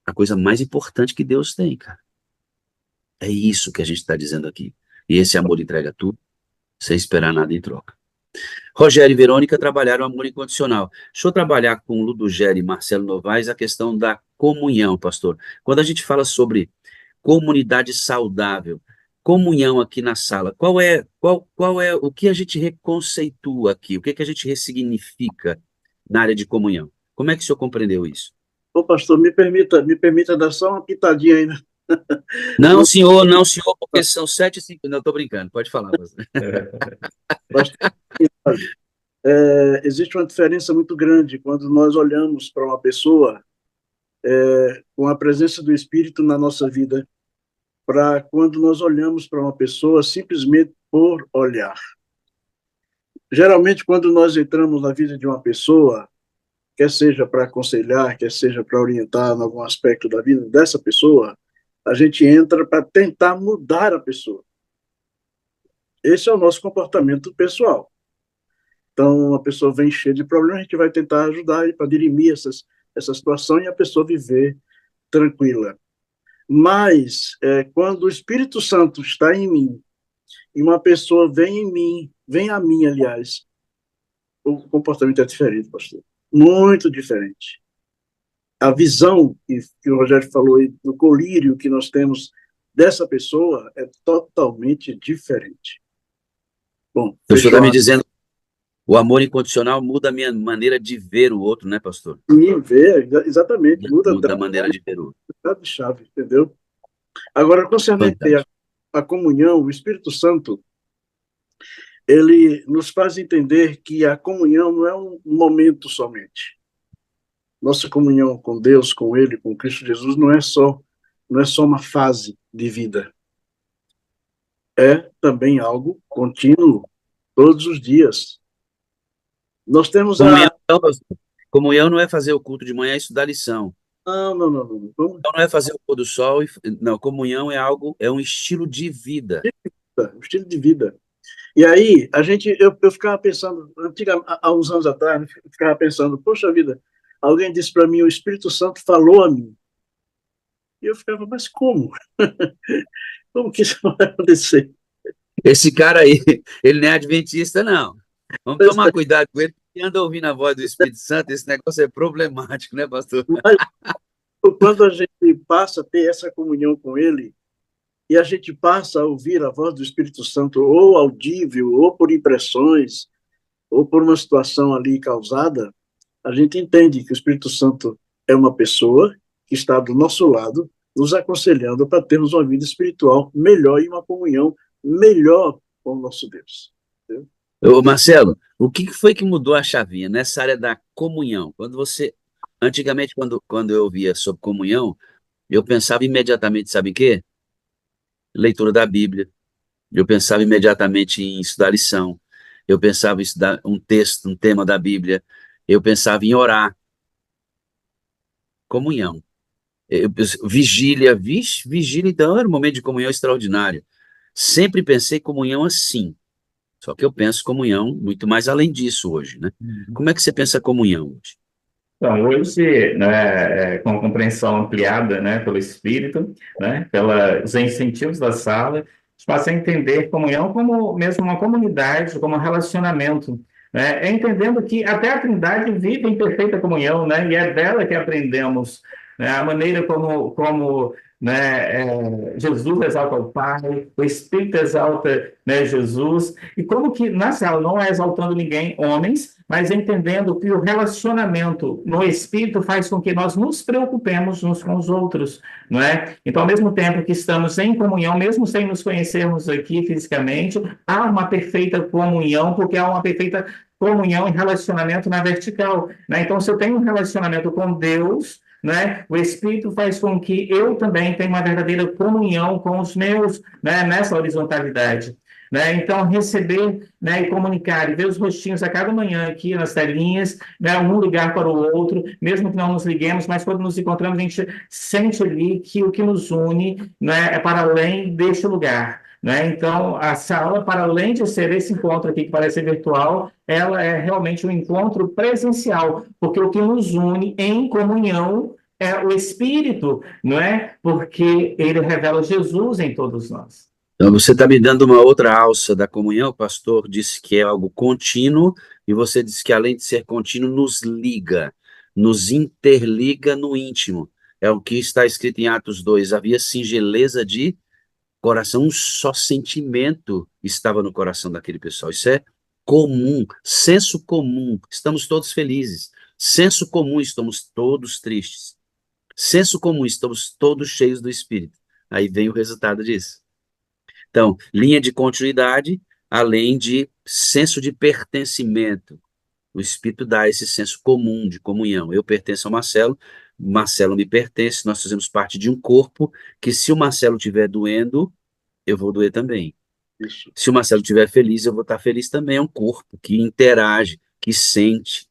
a coisa mais importante que Deus tem, cara. É isso que a gente está dizendo aqui. E esse amor entrega tudo, sem esperar nada em troca. Rogério e Verônica trabalharam amor incondicional. Deixa eu trabalhar com Ludogério e Marcelo Novaes a questão da comunhão, pastor. Quando a gente fala sobre comunidade saudável, comunhão aqui na sala, qual é o que a gente reconceitua aqui? O que que a gente ressignifica na área de comunhão? Como é que o senhor compreendeu isso? Ô, pastor, me permita dar só uma pitadinha aí, né? Não, senhor, porque são 7h05. Não, estou brincando, pode falar, pastor. Pastor, existe uma diferença muito grande quando nós olhamos para uma pessoa com a presença do Espírito na nossa vida, para quando nós olhamos para uma pessoa simplesmente por olhar. Geralmente, quando nós entramos na vida de uma pessoa, quer seja para aconselhar, quer seja para orientar em algum aspecto da vida dessa pessoa, a gente entra para tentar mudar a pessoa. Esse é o nosso comportamento pessoal. Então, a pessoa vem cheia de problemas, a gente vai tentar ajudar para dirimir essa situação e a pessoa viver tranquila. Mas, quando o Espírito Santo está em mim, e uma pessoa vem em mim, vem a mim, aliás, o comportamento é diferente, pastor. Muito diferente. A visão que o Rogério falou aí, do colírio que nós temos dessa pessoa é totalmente diferente. Bom, O senhor está fechou me dizendo o amor incondicional muda a minha maneira de ver o outro, né, pastor? me ver, exatamente, muda Muda a maneira de ver o outro. de chave, entendeu? Agora, concernente Fantástico. a comunhão, o Espírito Santo, ele nos faz entender que a comunhão não é um momento somente. Nossa comunhão com Deus, com Ele, com Cristo Jesus, não é só uma fase de vida. É também algo contínuo, todos os dias. Nós temos Comunhão, pastor. Comunhão não é fazer o culto de manhã e estudar lição. Não. Então não é fazer o pôr do sol. Não, comunhão é algo, é um estilo de vida. Um estilo de vida. E aí, eu ficava pensando, há uns anos atrás, eu ficava pensando, poxa vida, alguém disse para mim, o Espírito Santo falou a mim. E eu ficava, mas como? Como que isso vai acontecer? Esse cara aí, ele não é adventista, não. Vamos tomar cuidado com ele, porque anda ouvindo a voz do Espírito Santo, esse negócio é problemático, né, pastor? Mas quando a gente passa a ter essa comunhão com ele, e a gente passa a ouvir a voz do Espírito Santo, ou audível, ou por impressões, ou por uma situação ali causada, a gente entende que o Espírito Santo é uma pessoa que está do nosso lado, nos aconselhando para termos uma vida espiritual melhor e uma comunhão melhor com o nosso Deus. Entendeu? Ô, Marcelo, o que foi que mudou a chavinha nessa área da comunhão? Antigamente, quando eu ouvia sobre comunhão, eu pensava imediatamente, sabe em quê? Leitura da Bíblia. Eu pensava imediatamente em estudar lição. eu pensava em estudar um texto, um tema da Bíblia, eu pensava em orar, comunhão. Vigília, vixe, vigília, então, era um momento de comunhão extraordinário. Sempre pensei comunhão assim, só que eu penso comunhão muito mais além disso hoje, né? Como é que você pensa comunhão hoje? Então, hoje, né, com a compreensão ampliada, né, pelo Espírito, né, pelos incentivos da sala, a gente passa a entender comunhão como mesmo uma comunidade, como um relacionamento, né, entendendo que até a Trindade vive em perfeita comunhão, né, e é dela que aprendemos, né, a maneira como né, Jesus exalta o Pai, o Espírito exalta, né, Jesus, e como que na sala não é exaltando ninguém, homens, mas entendendo que o relacionamento no Espírito faz com que nós nos preocupemos uns com os outros, não é? Então, ao mesmo tempo que estamos em comunhão, mesmo sem nos conhecermos aqui fisicamente, há uma perfeita comunhão, porque há uma perfeita comunhão e relacionamento na vertical, né? Então, se eu tenho um relacionamento com Deus, né, o Espírito faz com que eu também tenha uma verdadeira comunhão com os meus, né, nessa horizontalidade. Né? Então, receber, né, e comunicar, e ver os rostinhos a cada manhã aqui nas telinhas, né, um ligar para o outro, mesmo que não nos liguemos, mas quando nos encontramos, a gente sente ali que o que nos une, né, é para além deste lugar. Né? Então, a sala, para além de ser esse encontro aqui que parece ser virtual, ela é realmente um encontro presencial, porque o que nos une em comunhão é o Espírito, não é? Porque ele revela Jesus em todos nós. Então, você está me dando uma outra alça da comunhão. O pastor disse que é algo contínuo, e você disse que, além de ser contínuo, nos liga, nos interliga no íntimo. É o que está escrito em Atos 2. Havia singeleza de coração, um só sentimento estava no coração daquele pessoal. Isso é comum, senso comum. Estamos todos felizes. Senso comum, estamos todos tristes. Senso comum, estamos todos cheios do Espírito. Aí vem o resultado disso. Então, linha de continuidade, além de senso de pertencimento. O Espírito dá esse senso comum de comunhão. Eu pertenço ao Marcelo, Marcelo me pertence, nós fazemos parte de um corpo que, se o Marcelo estiver doendo, eu vou doer também. Isso. Se o Marcelo estiver feliz, eu vou estar feliz também. É um corpo que interage, que sente.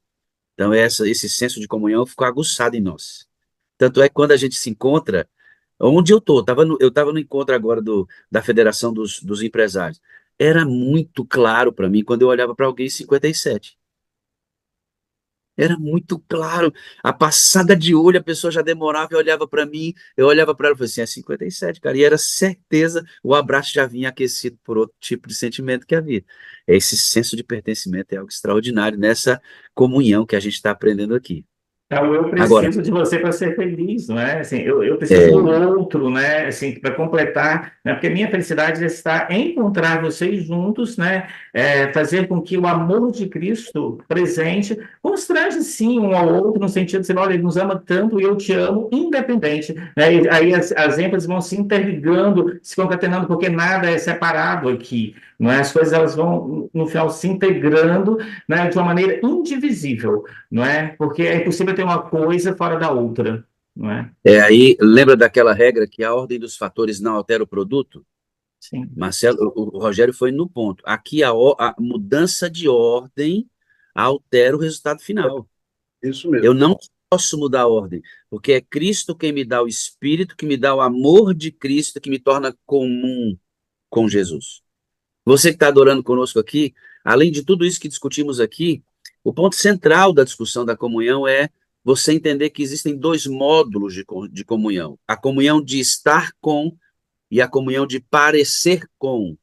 Então, esse senso de comunhão ficou aguçado em nós. Tanto é que quando a gente se encontra, onde eu estou, eu estava no encontro agora da Federação dos Empresários. Era muito claro para mim quando eu olhava para alguém 57. Era muito claro. A passada de olho, a pessoa já demorava e olhava para mim, eu olhava para ela e falei assim, é 57, cara. E era certeza, o abraço já vinha aquecido por outro tipo de sentimento que havia. Esse senso de pertencimento é algo extraordinário nessa comunhão que a gente está aprendendo aqui. Então, eu Agora, preciso de você para ser feliz, não é? Assim, eu preciso é, do outro, né? Assim, para completar, né? Porque minha felicidade está em encontrar vocês juntos, né? Fazer com que o amor de Cristo presente constrange, sim, um ao outro, no sentido de, olha, ele nos ama tanto e eu te amo, independente, né? E aí as ênfases vão se interligando, se concatenando, porque nada é separado aqui, não é? As coisas, elas vão, no final, se integrando, né? De uma maneira indivisível, não é? Porque é impossível ter uma coisa fora da outra, não é? aí, lembra daquela regra que a ordem dos fatores não altera o produto? Sim. Marcelo, o Rogério foi no ponto. Aqui a mudança de ordem altera o resultado final. Isso mesmo. Eu não posso mudar a ordem, porque é Cristo quem me dá o Espírito, que me dá o amor de Cristo, que me torna comum com Jesus. Você que está adorando conosco aqui, além de tudo isso que discutimos aqui, o ponto central da discussão da comunhão é você entender que existem dois módulos de comunhão: a comunhão de estar com e a comunhão de parecer com.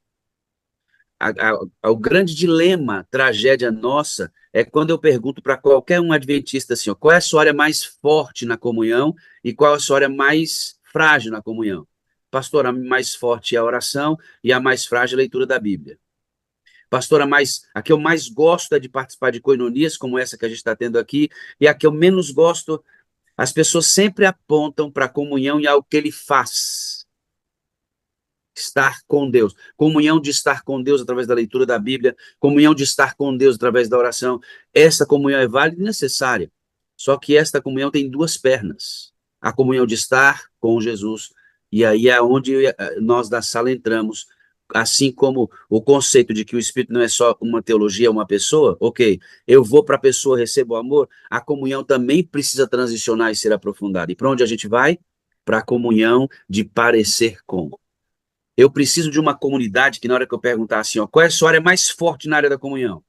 O grande dilema, tragédia nossa, é quando eu pergunto para qualquer um adventista assim, ó, qual é a sua área mais forte na comunhão e qual é a sua área mais frágil na comunhão? Pastor, a mais forte é a oração e a mais frágil é a leitura da Bíblia. Pastor, a que eu mais gosto é de participar de coinonias como essa que a gente está tendo aqui, e a que eu menos gosto, as pessoas sempre apontam para a comunhão e algo que ele faz. Estar com Deus, comunhão de estar com Deus através da leitura da Bíblia, comunhão de estar com Deus através da oração. Essa comunhão é válida e necessária, só que esta comunhão tem duas pernas: a comunhão de estar com Jesus, e aí é onde nós da sala entramos, assim como o conceito de que o Espírito não é só uma teologia, uma pessoa, ok, eu vou para a pessoa, recebo o amor, a comunhão também precisa transicionar e ser aprofundada. E para onde a gente vai? Para a comunhão de parecer com. Eu preciso de uma comunidade que na hora que eu perguntar assim, ó, qual é a sua área mais forte na área da comunhão?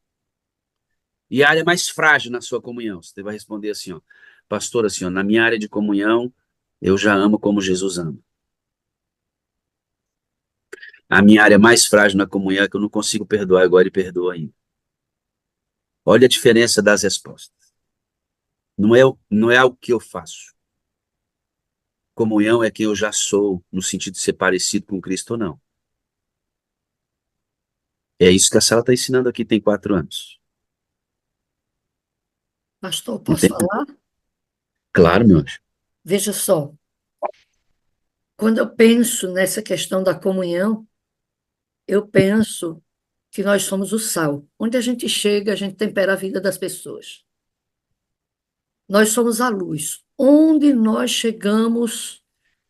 E a área mais frágil na sua comunhão? Você vai responder assim, ó, pastor, assim, ó, na minha área de comunhão, eu já amo como Jesus ama. A minha área mais frágil na comunhão é que eu não consigo perdoar igual ele perdoa ainda. Olha a diferença das respostas. Não é algo que eu faço. Comunhão é quem eu já sou, no sentido de ser parecido com Cristo ou não. É isso que a Sala está ensinando aqui, tem 4 anos. Pastor, posso Entende? falar? Claro, meu anjo. Veja só, quando eu penso nessa questão da comunhão, eu penso que nós somos o sal. Onde a gente chega, a gente tempera a vida das pessoas. Nós somos a luz. Onde nós chegamos,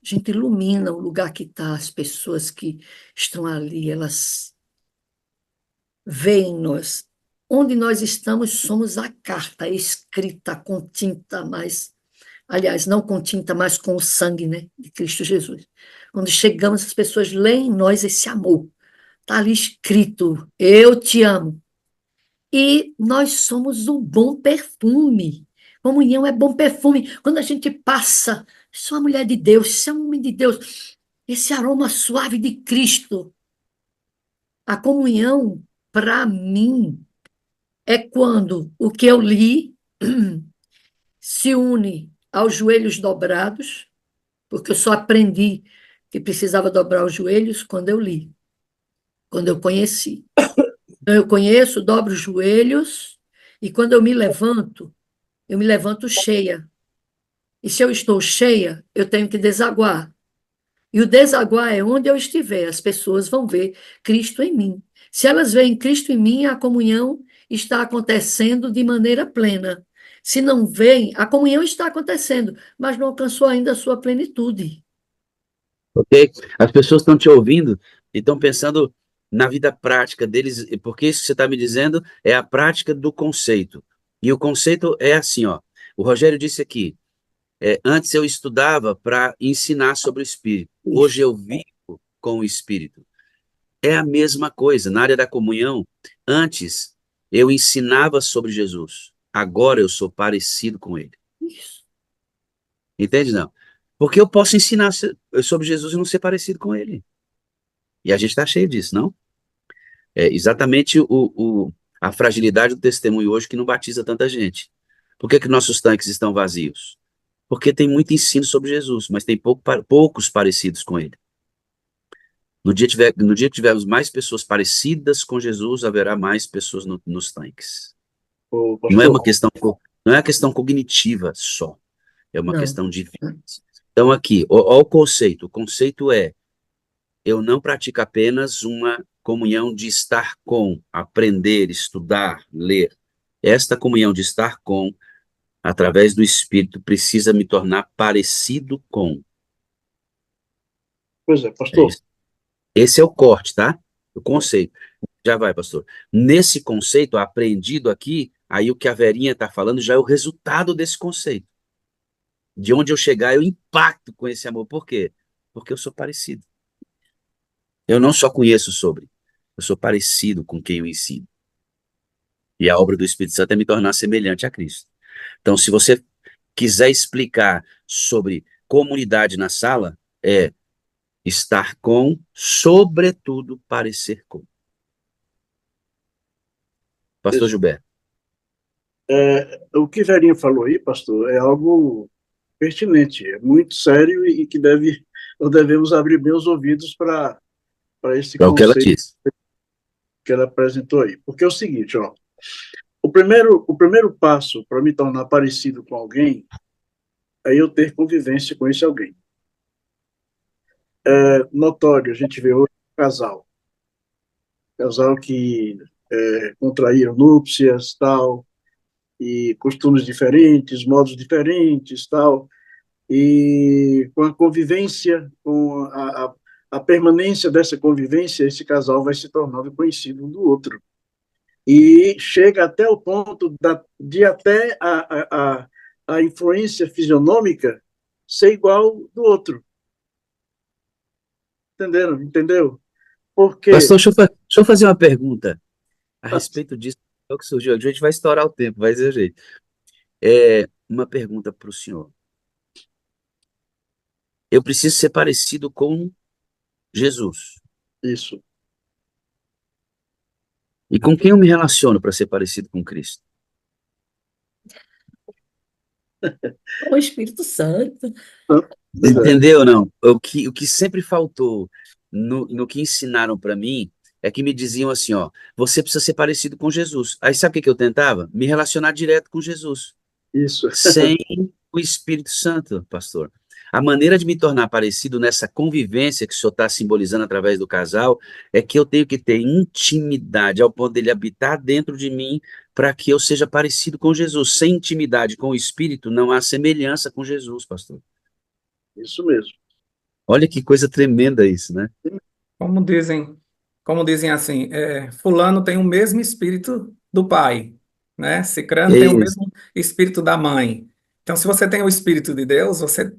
a gente ilumina o lugar que está, as pessoas que estão ali, elas veem nós. Onde nós estamos, somos a carta escrita com tinta mais, aliás, não com tinta, mas com o sangue, né, de Cristo Jesus. Quando chegamos, as pessoas leem em nós esse amor. Está ali escrito, eu te amo. E nós somos o bom perfume. Comunhão é bom perfume. Quando a gente passa, isso é uma mulher de Deus, isso é um homem de Deus, esse aroma suave de Cristo. A comunhão, para mim, é quando o que eu li se une aos joelhos dobrados, porque eu só aprendi que precisava dobrar os joelhos quando eu li, quando eu conheci. Então, eu conheço, dobro os joelhos, e quando eu me levanto cheia. E se eu estou cheia, eu tenho que desaguar. E o desaguar é onde eu estiver, as pessoas vão ver Cristo em mim. Se elas veem Cristo em mim, a comunhão está acontecendo de maneira plena. Se não veem, a comunhão está acontecendo, mas não alcançou ainda a sua plenitude. Ok? As pessoas estão te ouvindo e estão pensando na vida prática deles, porque isso que você está me dizendo é a prática do conceito. E o conceito é assim, ó. O Rogério disse aqui, antes eu estudava para ensinar sobre o Espírito. Hoje eu vivo com o Espírito. É a mesma coisa. Na área da comunhão, antes eu ensinava sobre Jesus. Agora eu sou parecido com ele. Isso. Entende, não? Porque eu posso ensinar sobre Jesus e não ser parecido com ele. E a gente está cheio disso, não? É exatamente a fragilidade do testemunho hoje que não batiza tanta gente. Por que nossos tanques estão vazios? Porque tem muito ensino sobre Jesus, mas tem poucos parecidos com ele. No dia que tivermos mais pessoas parecidas com Jesus, haverá mais pessoas nos tanques. Ô, Não é uma pastor, questão, não é uma questão cognitiva só, é uma Não. questão de vida. Então aqui, ó o conceito. O conceito é, eu não pratico apenas uma comunhão de estar com, aprender, estudar, ler. Esta comunhão de estar com, através do Espírito, precisa me tornar parecido com. pois é, É pastor, isso. Esse é o corte, tá? O conceito. Já vai, pastor. Nesse conceito, aprendido aqui, aí o que a Verinha está falando já é o resultado desse conceito. De onde eu chegar, eu impacto com esse amor. Por quê? Porque eu sou parecido. Eu não só conheço sobre, eu sou parecido com quem eu ensino. E a obra do Espírito Santo é me tornar semelhante a Cristo. Então, se você quiser explicar sobre comunidade na sala, é estar com, sobretudo, parecer com. Pastor Gilberto. o que Verinha falou aí, pastor, é algo pertinente, é muito sério e que nós devemos abrir bem os ouvidos para esse É o que ela conceito disse. que ela apresentou aí. Porque é o seguinte, ó, o primeiro passo para me tornar parecido com alguém é eu ter convivência com esse alguém. É notório, a gente vê hoje casal que contraíram núpcias, tal, e costumes diferentes, modos diferentes, tal, e com a convivência, com a permanência dessa convivência, esse casal vai se tornando conhecido um do outro. E chega até o ponto de até a influência fisionômica ser igual do outro. Entenderam? Entendeu? Porque... Pastor, deixa eu fazer uma pergunta a respeito disso. É o que surgiu. A gente vai estourar o tempo, vai ser jeito. Uma pergunta para o senhor. Eu preciso ser parecido com Jesus. Isso. E com quem eu me relaciono para ser parecido com Cristo? O Espírito Santo. Entendeu ou não? O que sempre faltou no que ensinaram para mim é que me diziam assim, ó, você precisa ser parecido com Jesus. Aí sabe o que eu tentava? Me relacionar direto com Jesus. Isso. Sem o Espírito Santo, pastor. A maneira de me tornar parecido nessa convivência que o senhor está simbolizando através do casal é que eu tenho que ter intimidade ao ponto dele habitar dentro de mim para que eu seja parecido com Jesus. Sem intimidade com o Espírito não há semelhança com Jesus, pastor. Isso mesmo. Olha que coisa tremenda isso, né? Como dizem assim, fulano tem o mesmo espírito do pai, né? Cicrano tem o Isso. mesmo espírito da mãe. Então, se você tem o espírito de Deus, você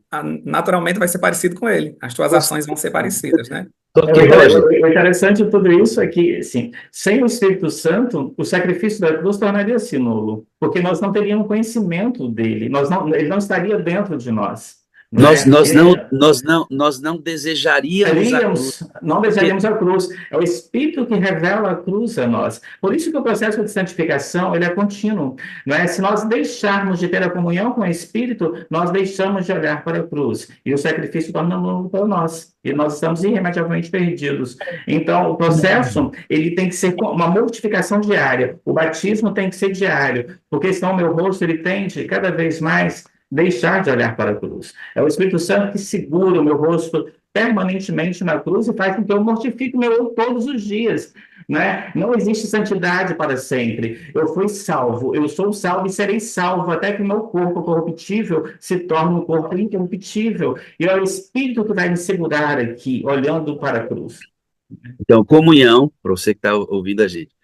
naturalmente vai ser parecido com ele. As suas ações vão ser parecidas, né? O interessante de tudo isso é que, assim, sem o Espírito Santo, o sacrifício da cruz tornaria-se nulo, porque nós não teríamos conhecimento dele, ele não estaria dentro de nós. Nós não desejaríamos a cruz. Não desejaríamos a cruz. É o Espírito que revela a cruz a nós. Por isso que o processo de santificação ele é contínuo. Não é? Se nós deixarmos de ter a comunhão com o Espírito, nós deixamos de olhar para a cruz. E o sacrifício torna nulo para nós. E nós estamos irremediavelmente perdidos. Então, o processo ele tem que ser uma mortificação diária. O batismo tem que ser diário, porque senão o meu rosto ele tende cada vez mais deixar de olhar para a cruz. É o Espírito Santo que segura o meu rosto permanentemente na cruz e faz com que eu mortifique o meu eu todos os dias. Né? Não existe santidade para sempre. Eu fui salvo, eu sou salvo e serei salvo até que o meu corpo corruptível se torne um corpo incorruptível. E é o Espírito que vai me segurar aqui, olhando para a cruz. Então, comunhão, para você que está ouvindo a gente,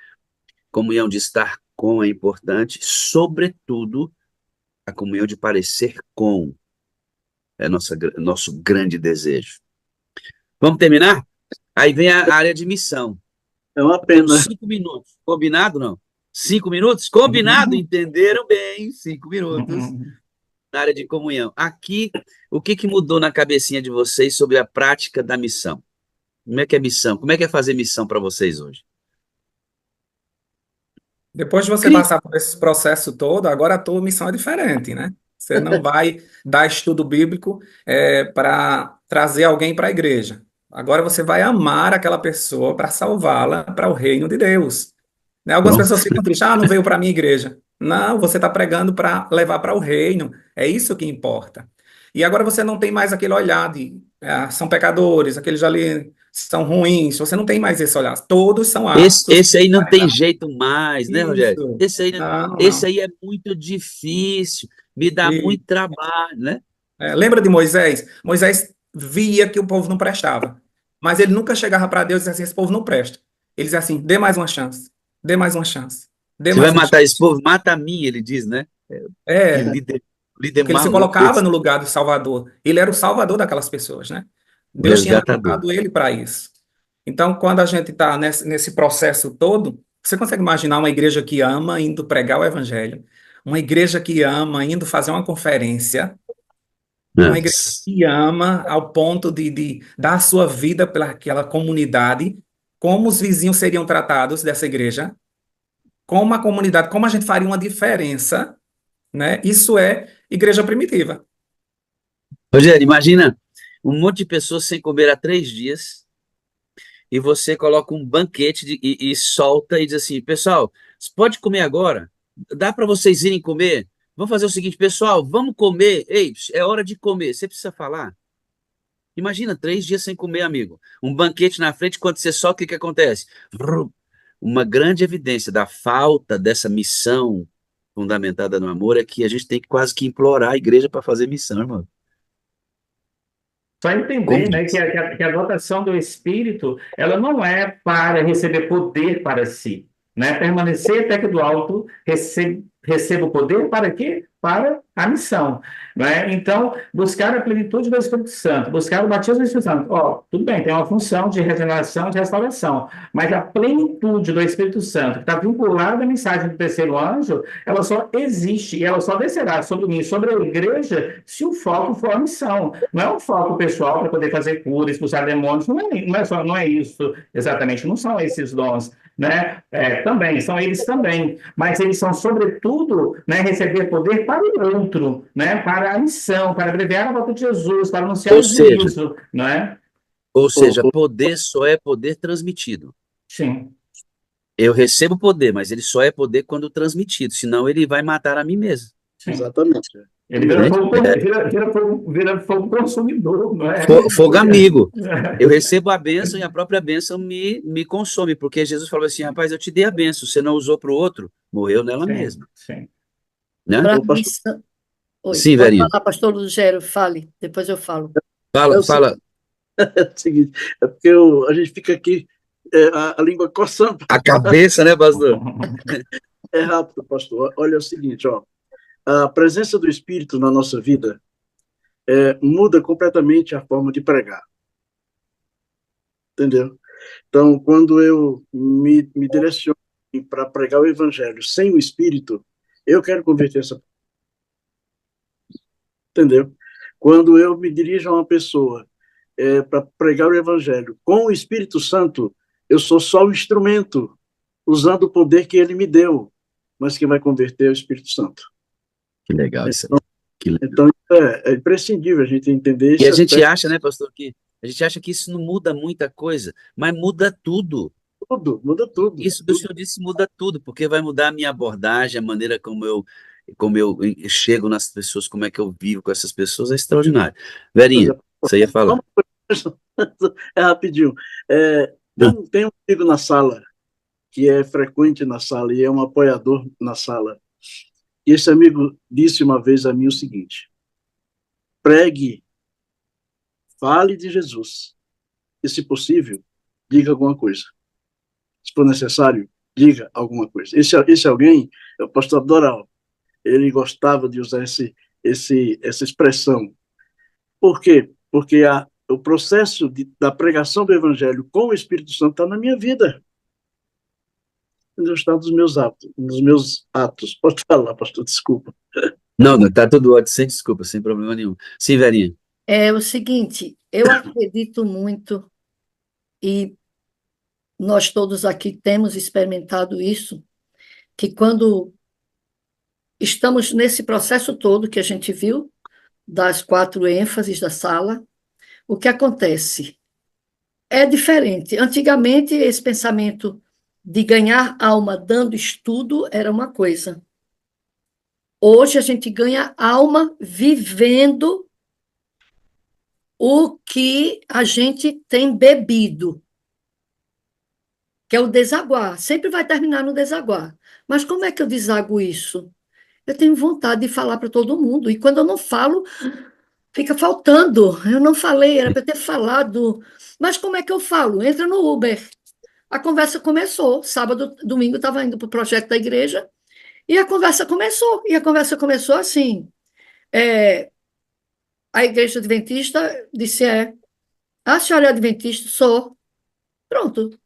comunhão de estar com é importante, sobretudo a comunhão de parecer com é nosso grande desejo. Vamos terminar? Aí vem a área de missão. É uma pena. Temos 5 minutos. Combinado, não? 5 minutos? Combinado, entenderam bem. 5 minutos na área de comunhão. Aqui, o que mudou na cabecinha de vocês sobre a prática da missão? Como é que é missão? Como é que é fazer missão para vocês hoje? Depois de você passar por esse processo todo, agora a tua missão é diferente, né? Você não vai dar estudo bíblico para trazer alguém para a igreja. Agora você vai amar aquela pessoa para salvá-la para o reino de Deus. Né? Algumas pessoas ficam tristes, não veio para a minha igreja. Não, você está pregando para levar para o reino. É isso que importa. E agora você não tem mais aquele olhar de são pecadores, aqueles ali são ruins. Você não tem mais esse olhar. Todos são aptos. Esse aí não tem jeito mais, né, Rogério? Isso. Esse aí é muito difícil, me dá muito trabalho, né? Lembra de Moisés? Moisés via que o povo não prestava, mas ele nunca chegava para Deus e dizia assim, esse povo não presta. Ele dizia assim, dê mais uma chance, dê mais uma chance. Você vai matar esse povo? Mata a mim, ele diz, né? Líder porque ele se colocava no lugar do Salvador. Ele era o Salvador daquelas pessoas, né? Deus tinha colocado ele para isso. Então, quando a gente está nesse processo todo, você consegue imaginar uma igreja que ama indo pregar o evangelho, uma igreja que ama indo fazer uma conferência, uma igreja que ama ao ponto de dar a sua vida pelaquela comunidade, como os vizinhos seriam tratados dessa igreja, como a comunidade, como a gente faria uma diferença, né? Isso é igreja primitiva. Rogério, imagina um monte de pessoas sem comer há 3 dias e você coloca um banquete e solta e diz assim, pessoal, você pode comer agora? Dá para vocês irem comer? Vamos fazer o seguinte, pessoal, vamos comer. Ei, é hora de comer. Você precisa falar? Imagina, 3 dias sem comer, amigo. Um banquete na frente, quando você solta, o que acontece? Uma grande evidência da falta dessa missão fundamentada no amor é que a gente tem que quase que implorar a igreja para fazer missão, irmão. Só Como entender, né, diz. que a dotação do Espírito, ela não é para receber poder para si, né? Permanecer até que do alto receba o poder para quê? Para a missão, né? Então, buscar a plenitude do Espírito Santo, buscar o batismo do Espírito Santo. Ó, tudo bem, tem uma função de regeneração, de restauração, mas a plenitude do Espírito Santo, que está vinculada à mensagem do terceiro anjo, ela só existe e ela só descerá sobre mim, sobre a igreja, se o foco for a missão. Não é um foco pessoal para poder fazer cura, expulsar demônios, não é isso exatamente, não são esses dons, né? Também, são eles também, mas eles são, sobretudo, né, receber poder para o outro, né? Para a missão, para abreviar a volta de Jesus, para anunciar Ou o seja, juízo, não é? ou Ô, seja, ô, poder só é poder transmitido. Sim. Eu recebo poder, mas ele só é poder quando transmitido, senão ele vai matar a mim mesmo. Sim. exatamente. Ele vira Entende? fogo, vira fogo consumidor, não é? Fogo amigo. Eu recebo a bênção e a própria bênção me consome, porque Jesus falou assim, rapaz, eu te dei a bênção, você não usou para o outro, morreu nela Sim, mesma, sim. né? Para Ô, pastor, missão. Oi, Sim, pode velhinho. falar, pastor Lugero, fale, depois eu falo. é Fala, o fala. seguinte, é porque a gente fica aqui, a língua coçando para A falar. cabeça, né, pastor? É rápido, pastor. Olha, é o seguinte, ó, a presença do Espírito na nossa vida muda completamente a forma de pregar, entendeu? Então, quando eu me direciono para pregar o Evangelho sem o Espírito, eu quero converter essa, entendeu? Quando eu me dirijo a uma pessoa para pregar o Evangelho com o Espírito Santo, eu sou só o instrumento, usando o poder que ele me deu, mas que vai converter o Espírito Santo. Que legal isso aí. Que legal. Então, é imprescindível a gente entender E a esse gente aspecto. acha, né, pastor, que a gente acha que isso não muda muita coisa, mas muda tudo. Tudo, muda tudo. Isso que o senhor disse muda tudo, porque vai mudar a minha abordagem, a maneira como eu chego nas pessoas, como é que eu vivo com essas pessoas, é extraordinário. Pois Verinha, é. você ia falar. É rapidinho. Tem um amigo na sala que é frequente na sala e é um apoiador na sala. E esse amigo disse uma vez a mim o seguinte: pregue, fale de Jesus. E, se possível, diga alguma coisa. Se for necessário, diga alguma coisa. Esse alguém é o pastor Doral. Ele gostava de usar essa expressão. Por quê? Porque o processo da pregação do evangelho com o Espírito Santo está na minha vida. Está nos meus atos. Pode falar, pastor, desculpa. Não, não, tá tudo ótimo, sem desculpa, sem problema nenhum. Sim, Verinha. É o seguinte, eu acredito muito, e nós todos aqui temos experimentado isso, que quando estamos nesse processo todo que a gente viu, das 4 ênfases da sala, o que acontece? É diferente. Antigamente, esse pensamento de ganhar alma dando estudo era uma coisa. Hoje, a gente ganha alma vivendo o que a gente tem bebido, que é o desaguar. Sempre vai terminar no desaguar. Mas como é que eu desaguo isso? Eu tenho vontade de falar para todo mundo. E quando eu não falo, fica faltando. Eu não falei, era para ter falado. Mas como é que eu falo? Entra no Uber. A conversa começou. Sábado, domingo, estava indo para o projeto da igreja e a conversa começou. E a conversa começou assim. A igreja adventista disse: a senhora é adventista? Sou. Pronto.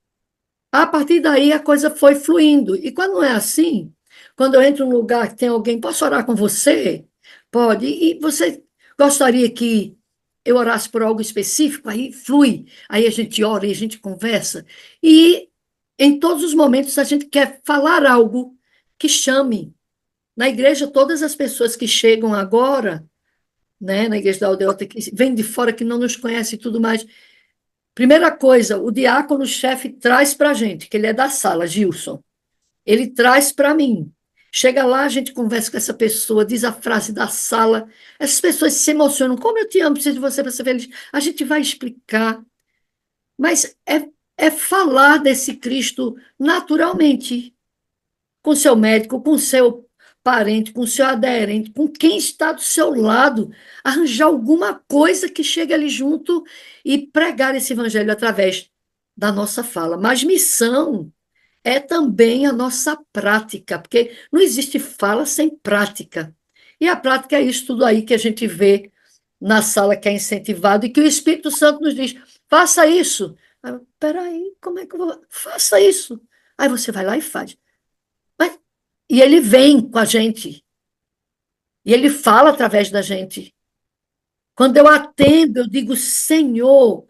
A partir daí a coisa foi fluindo. E quando não é assim, quando eu entro num lugar que tem alguém, posso orar com você? Pode. E você gostaria que eu orasse por algo específico? Aí flui. Aí a gente ora e a gente conversa. E em todos os momentos a gente quer falar algo que chame. Na igreja, todas as pessoas que chegam agora, né, na igreja da Aldeota, que vêm de fora, que não nos conhecem e tudo mais, primeira coisa, o diácono-chefe traz para a gente, que ele é da sala, Gilson. Ele traz para mim. Chega lá, a gente conversa com essa pessoa, diz a frase da sala. Essas pessoas se emocionam. Como eu te amo, preciso de você para ser feliz. A gente vai explicar. Mas é falar desse Cristo naturalmente, com seu médico, com seu parente, com o seu aderente, com quem está do seu lado, arranjar alguma coisa que chegue ali junto e pregar esse evangelho através da nossa fala. Mas missão é também a nossa prática, porque não existe fala sem prática. E a prática é isso tudo aí que a gente vê na sala que é incentivado e que o Espírito Santo nos diz: faça isso. Peraí, como é que eu vou? Faça isso. Aí você vai lá e faz. Mas, e ele vem com a gente. E ele fala através da gente. Quando eu atendo, eu digo: Senhor,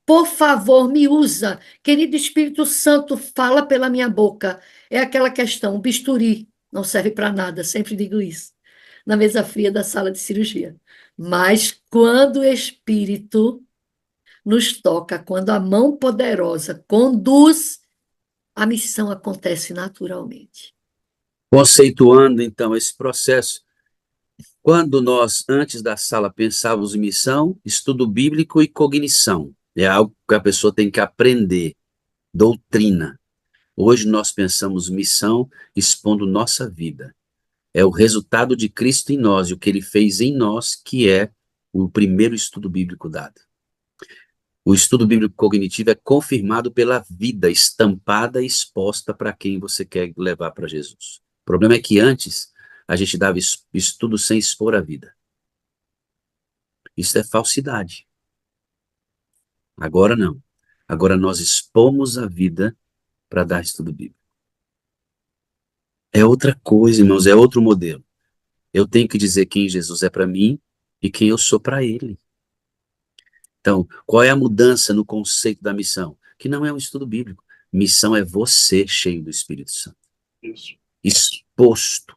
por favor, me usa. Querido Espírito Santo, fala pela minha boca. É aquela questão, o bisturi não serve para nada, sempre digo isso, na mesa fria da sala de cirurgia. Mas quando o Espírito nos toca, quando a mão poderosa conduz, a missão acontece naturalmente. Conceituando, então, esse processo, quando nós, antes da sala, pensávamos em missão, estudo bíblico e cognição, é algo que a pessoa tem que aprender, doutrina. Hoje nós pensamos missão expondo nossa vida. É o resultado de Cristo em nós e o que ele fez em nós, que é o primeiro estudo bíblico dado. O estudo bíblico cognitivo é confirmado pela vida estampada e exposta para quem você quer levar para Jesus. O problema é que antes a gente dava estudo sem expor a vida. Isso é falsidade. Agora não. Agora nós expomos a vida para dar estudo bíblico. É outra coisa, irmãos, é outro modelo. Eu tenho que dizer quem Jesus é para mim e quem eu sou para ele. Então, qual é a mudança no conceito da missão? Que não é um estudo bíblico. Missão é você cheio do Espírito Santo. Isso. Exposto.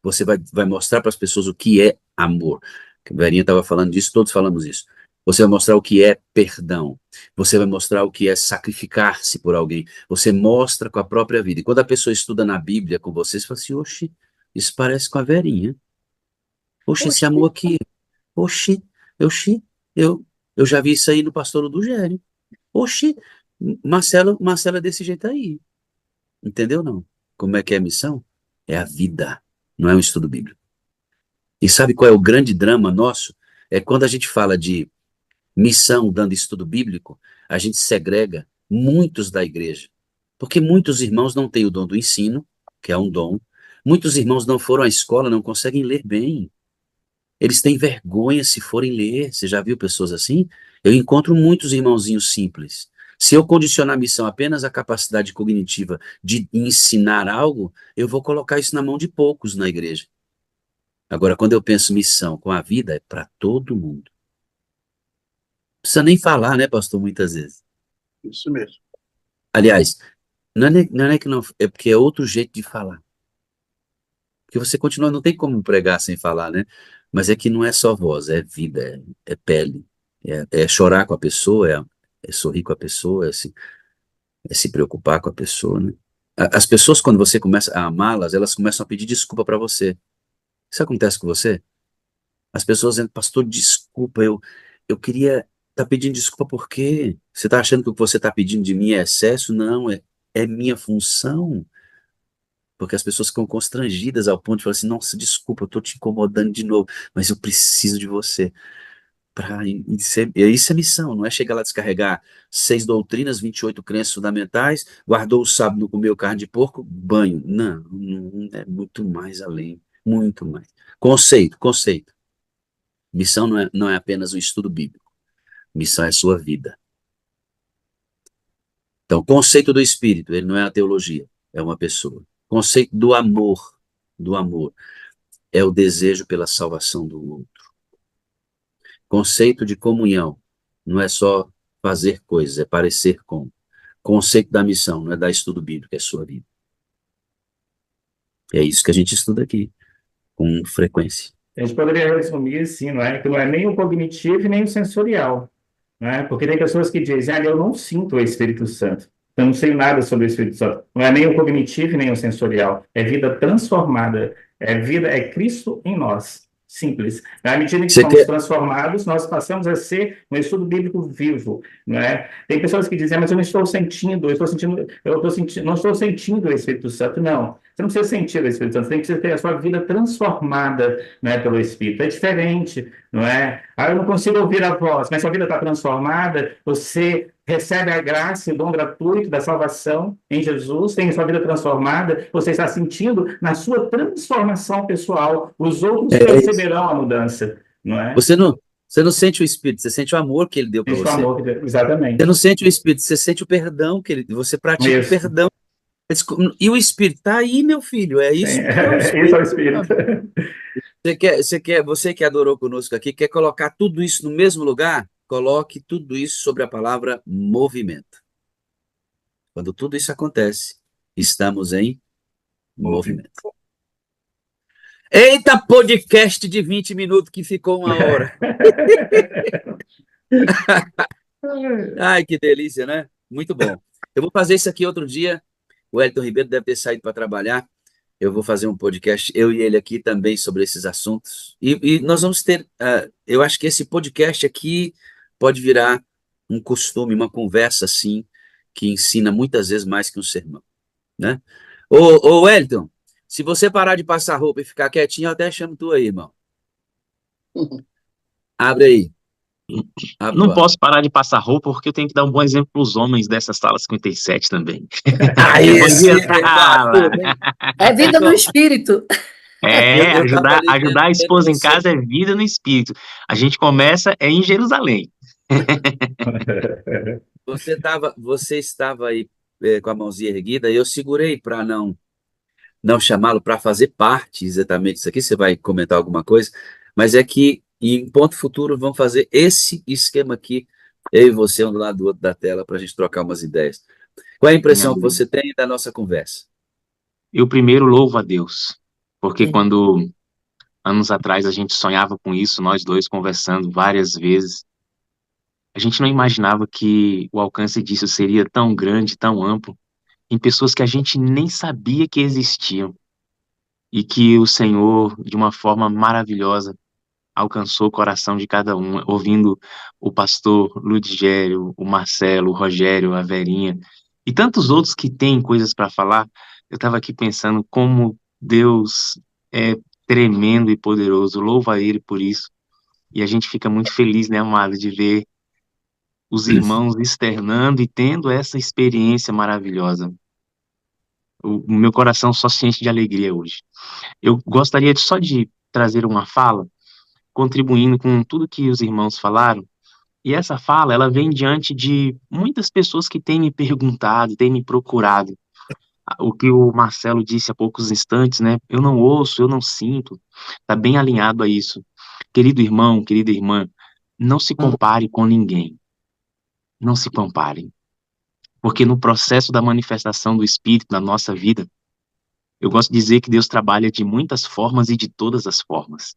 Você vai mostrar para as pessoas o que é amor. A Verinha estava falando disso, todos falamos isso. Você vai mostrar o que é perdão. Você vai mostrar o que é sacrificar-se por alguém. Você mostra com a própria vida. E quando a pessoa estuda na Bíblia com você, você fala assim: oxe, isso parece com a Verinha. Oxe, esse amor aqui. Oxi, eu já vi isso aí no pastor do Gélio. Oxi, Marcelo é desse jeito aí. Entendeu não? Como é que é a missão? É a vida, não é um estudo bíblico. E sabe qual é o grande drama nosso? É quando a gente fala de missão dando estudo bíblico, a gente segrega muitos da igreja. Porque muitos irmãos não têm o dom do ensino, que é um dom. Muitos irmãos não foram à escola, não conseguem ler bem. Eles têm vergonha se forem ler. Você já viu pessoas assim? Eu encontro muitos irmãozinhos simples. Se eu condicionar a missão apenas à capacidade cognitiva de ensinar algo, eu vou colocar isso na mão de poucos na igreja. Agora, quando eu penso missão com a vida, é para todo mundo. Não precisa nem falar, né, pastor, muitas vezes. Isso mesmo. Aliás, não é que não, é porque é outro jeito de falar. Porque você continua, não tem como pregar sem falar, né? Mas é que não é só voz, é vida, é pele, é chorar com a pessoa, é sorrir com a pessoa, é se preocupar com a pessoa, né? As pessoas, quando você começa a amá-las, elas começam a pedir desculpa para você. Isso acontece com você? As pessoas dizem: pastor, desculpa, eu queria estar pedindo desculpa por quê? Você está achando que o que você está pedindo de mim é excesso? Não, é minha função. Porque as pessoas ficam constrangidas ao ponto de falar assim: nossa, desculpa, eu estou te incomodando de novo, mas eu preciso de você. Isso é missão, não é chegar lá descarregar 6 doutrinas, 28 crenças fundamentais, guardou o sábado, não comeu carne de porco, banho. Não, é muito mais além, muito mais. Conceito. Missão não é apenas um estudo bíblico. Missão é a sua vida. Então, conceito do Espírito, ele não é a teologia, é uma pessoa. Conceito do amor, é o desejo pela salvação do outro. Conceito de comunhão, não é só fazer coisas, é parecer com. Conceito da missão, não é dar estudo bíblico, é sua vida. É isso que a gente estuda aqui, com frequência. A gente poderia resumir assim, não é? Que não é nem o cognitivo e nem o sensorial, né? Porque tem pessoas que dizem: eu não sinto o Espírito Santo, eu não sei nada sobre o Espírito Santo. Não é nem o cognitivo e nem o sensorial, é vida transformada, é Cristo em nós. Simples. À medida que somos transformados, nós passamos a ser um estudo bíblico vivo, né? Tem pessoas que dizem: mas eu não estou sentindo, não estou sentindo o Espírito Santo. Não. Você não precisa sentir o Espírito Santo, você tem que ter a sua vida transformada, né, pelo Espírito. É diferente, não é? Ah, eu não consigo ouvir a voz, mas sua vida está transformada, você recebe a graça e o dom gratuito da salvação em Jesus, tem a sua vida transformada, você está sentindo na sua transformação pessoal, os outros É isso. perceberão a mudança, não é? Você não sente o Espírito, você sente o amor que ele deu para Isso é você. amor, Você exatamente. não sente o Espírito, você sente o perdão que ele, você pratica o Isso, perdão. E o Espírito está aí, meu filho. É sim. isso que é o Isso é o Espírito Espírito. Santo. Você que adorou conosco aqui, quer colocar tudo isso no mesmo lugar? Coloque tudo isso sobre a palavra movimento. Quando tudo isso acontece, estamos em movimento. Eita, podcast de 20 minutos que ficou 1 hora. Ai, que delícia, né? Muito bom. Eu vou fazer isso aqui outro dia. O Elton Ribeiro deve ter saído para trabalhar. Eu vou fazer um podcast, eu e ele aqui também, sobre esses assuntos. E nós vamos ter. Eu acho que esse podcast aqui pode virar um costume, uma conversa assim, que ensina muitas vezes mais que um sermão, né? Ô Wellington, se você parar de passar roupa e ficar quietinho, eu até chamo tu aí, irmão. Abre aí. Abre Não o ar. posso parar de passar roupa porque eu tenho que dar um bom exemplo para os homens dessa sala 57 também. Aí Bom dia, sim, sala! É vida no espírito. Eu tava ali Ajudar a vendo esposa em você. casa é vida no espírito. A gente começa em Jerusalém. Você estava aí com a mãozinha erguida e eu segurei para não chamá-lo para fazer parte exatamente disso aqui. Você vai comentar alguma coisa, mas é que em ponto futuro vamos fazer esse esquema aqui, eu e você, um do lado do outro da tela, para a gente trocar umas ideias. Qual é a impressão que você tem da nossa conversa? Eu primeiro louvo a Deus, porque quando anos atrás a gente sonhava com isso, nós dois conversando várias vezes, a gente não imaginava que o alcance disso seria tão grande, tão amplo, em pessoas que a gente nem sabia que existiam e que o Senhor, de uma forma maravilhosa, alcançou o coração de cada um, ouvindo o pastor Ludigério, o Marcelo, o Rogério, a Verinha e tantos outros que têm coisas para falar. Eu estava aqui pensando como Deus é tremendo e poderoso, louva a Ele por isso. E a gente fica muito feliz, né, amado, de ver os irmãos externando e tendo essa experiência maravilhosa. O meu coração só se enche de alegria hoje. Eu gostaria só de trazer uma fala, contribuindo com tudo que os irmãos falaram. E essa fala, ela vem diante de muitas pessoas que têm me perguntado, têm me procurado. O que o Marcelo disse há poucos instantes, né? Eu não ouço, eu não sinto. Está bem alinhado a isso. Querido irmão, querida irmã, não se compare com ninguém. Não se comparem. Porque no processo da manifestação do Espírito na nossa vida, eu gosto de dizer que Deus trabalha de muitas formas e de todas as formas.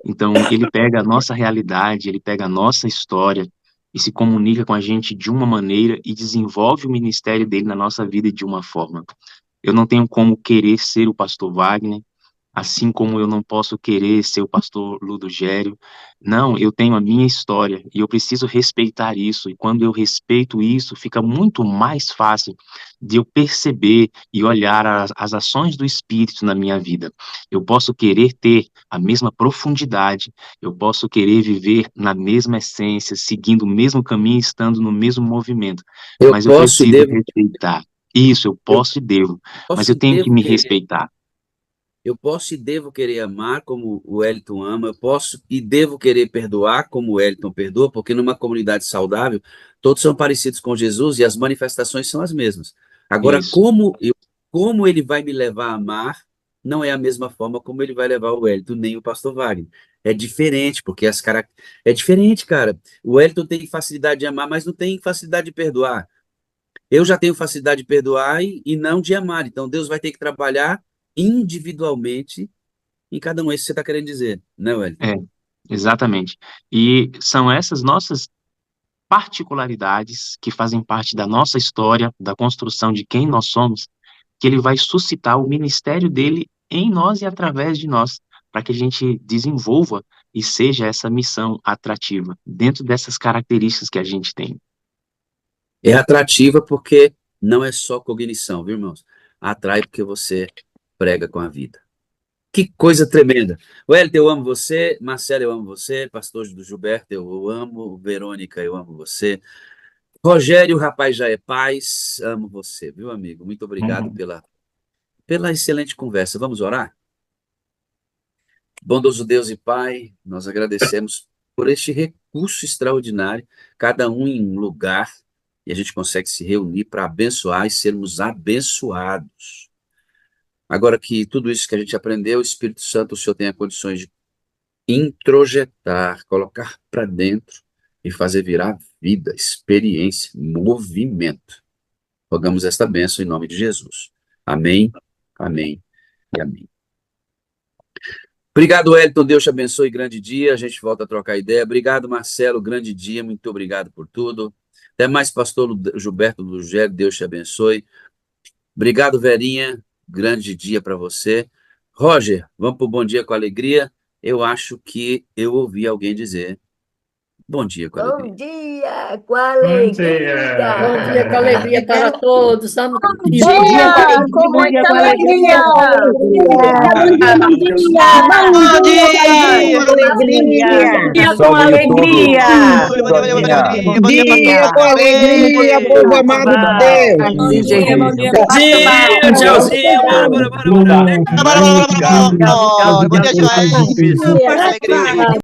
Então, ele pega a nossa realidade, ele pega a nossa história e se comunica com a gente de uma maneira e desenvolve o ministério dele na nossa vida de uma forma. Eu não tenho como querer ser o pastor Wagner, assim como eu não posso querer ser o pastor Ludogério. Não, eu tenho a minha história e eu preciso respeitar isso. E quando eu respeito isso, fica muito mais fácil de eu perceber e olhar as ações do Espírito na minha vida. Eu posso querer ter a mesma profundidade, eu posso querer viver na mesma essência, seguindo o mesmo caminho, estando no mesmo movimento, Eu mas eu posso e preciso devo, respeitar. Isso, eu eu posso e devo, mas posso eu e tenho que devo me querer. respeitar. Eu posso e devo querer amar como o Wellington ama, eu posso e devo querer perdoar como o Wellington perdoa, porque numa comunidade saudável, todos são parecidos com Jesus e as manifestações são as mesmas. Agora, Isso. como ele vai me levar a amar, não é a mesma forma como ele vai levar o Wellington, nem o pastor Wagner. É diferente, porque é diferente, cara. O Wellington tem facilidade de amar, mas não tem facilidade de perdoar. Eu já tenho facilidade de perdoar e não de amar. Então, Deus vai ter que trabalhar individualmente em cada um. É isso que você está querendo dizer, né, Wellington? É, exatamente. E são essas nossas particularidades que fazem parte da nossa história, da construção de quem nós somos, que ele vai suscitar o ministério dele em nós e através de nós, para que a gente desenvolva e seja essa missão atrativa, dentro dessas características que a gente tem. É atrativa porque não é só cognição, viu, irmãos? Atrai porque você prega com a vida. Que coisa tremenda. Wellington, eu amo você. Marcelo, eu amo você. Pastor do Gilberto, eu amo. Verônica, eu amo você. Rogério, o rapaz já é paz. Amo você, viu, amigo? Muito obrigado pela excelente conversa. Vamos orar? Bondoso Deus e Pai, nós agradecemos por este recurso extraordinário, cada um em um lugar, e a gente consegue se reunir para abençoar e sermos abençoados. Agora que tudo isso que a gente aprendeu, o Espírito Santo, o Senhor tem condições de introjetar, colocar para dentro e fazer virar vida, experiência, movimento. Rogamos esta bênção em nome de Jesus. Amém, amém e amém. Obrigado, Wellington. Deus te abençoe. Grande dia. A gente volta a trocar ideia. Obrigado, Marcelo. Grande dia. Muito obrigado por tudo. Até mais, pastor Gilberto Lugero. Deus te abençoe. Obrigado, Verinha. Grande dia para você. Roger, vamos para o Bom Dia com Alegria. Eu acho que eu ouvi alguém dizer bom dia com alegria. Bom dia com alegria. Bom dia Com alegria para todos. Vamos Bom dia com muita alegria. Bom dia com alegria. Bom dia com alegria, povo amado de Deus. Bom dia, Tchauzinho. Bora. Bom dia, Joel.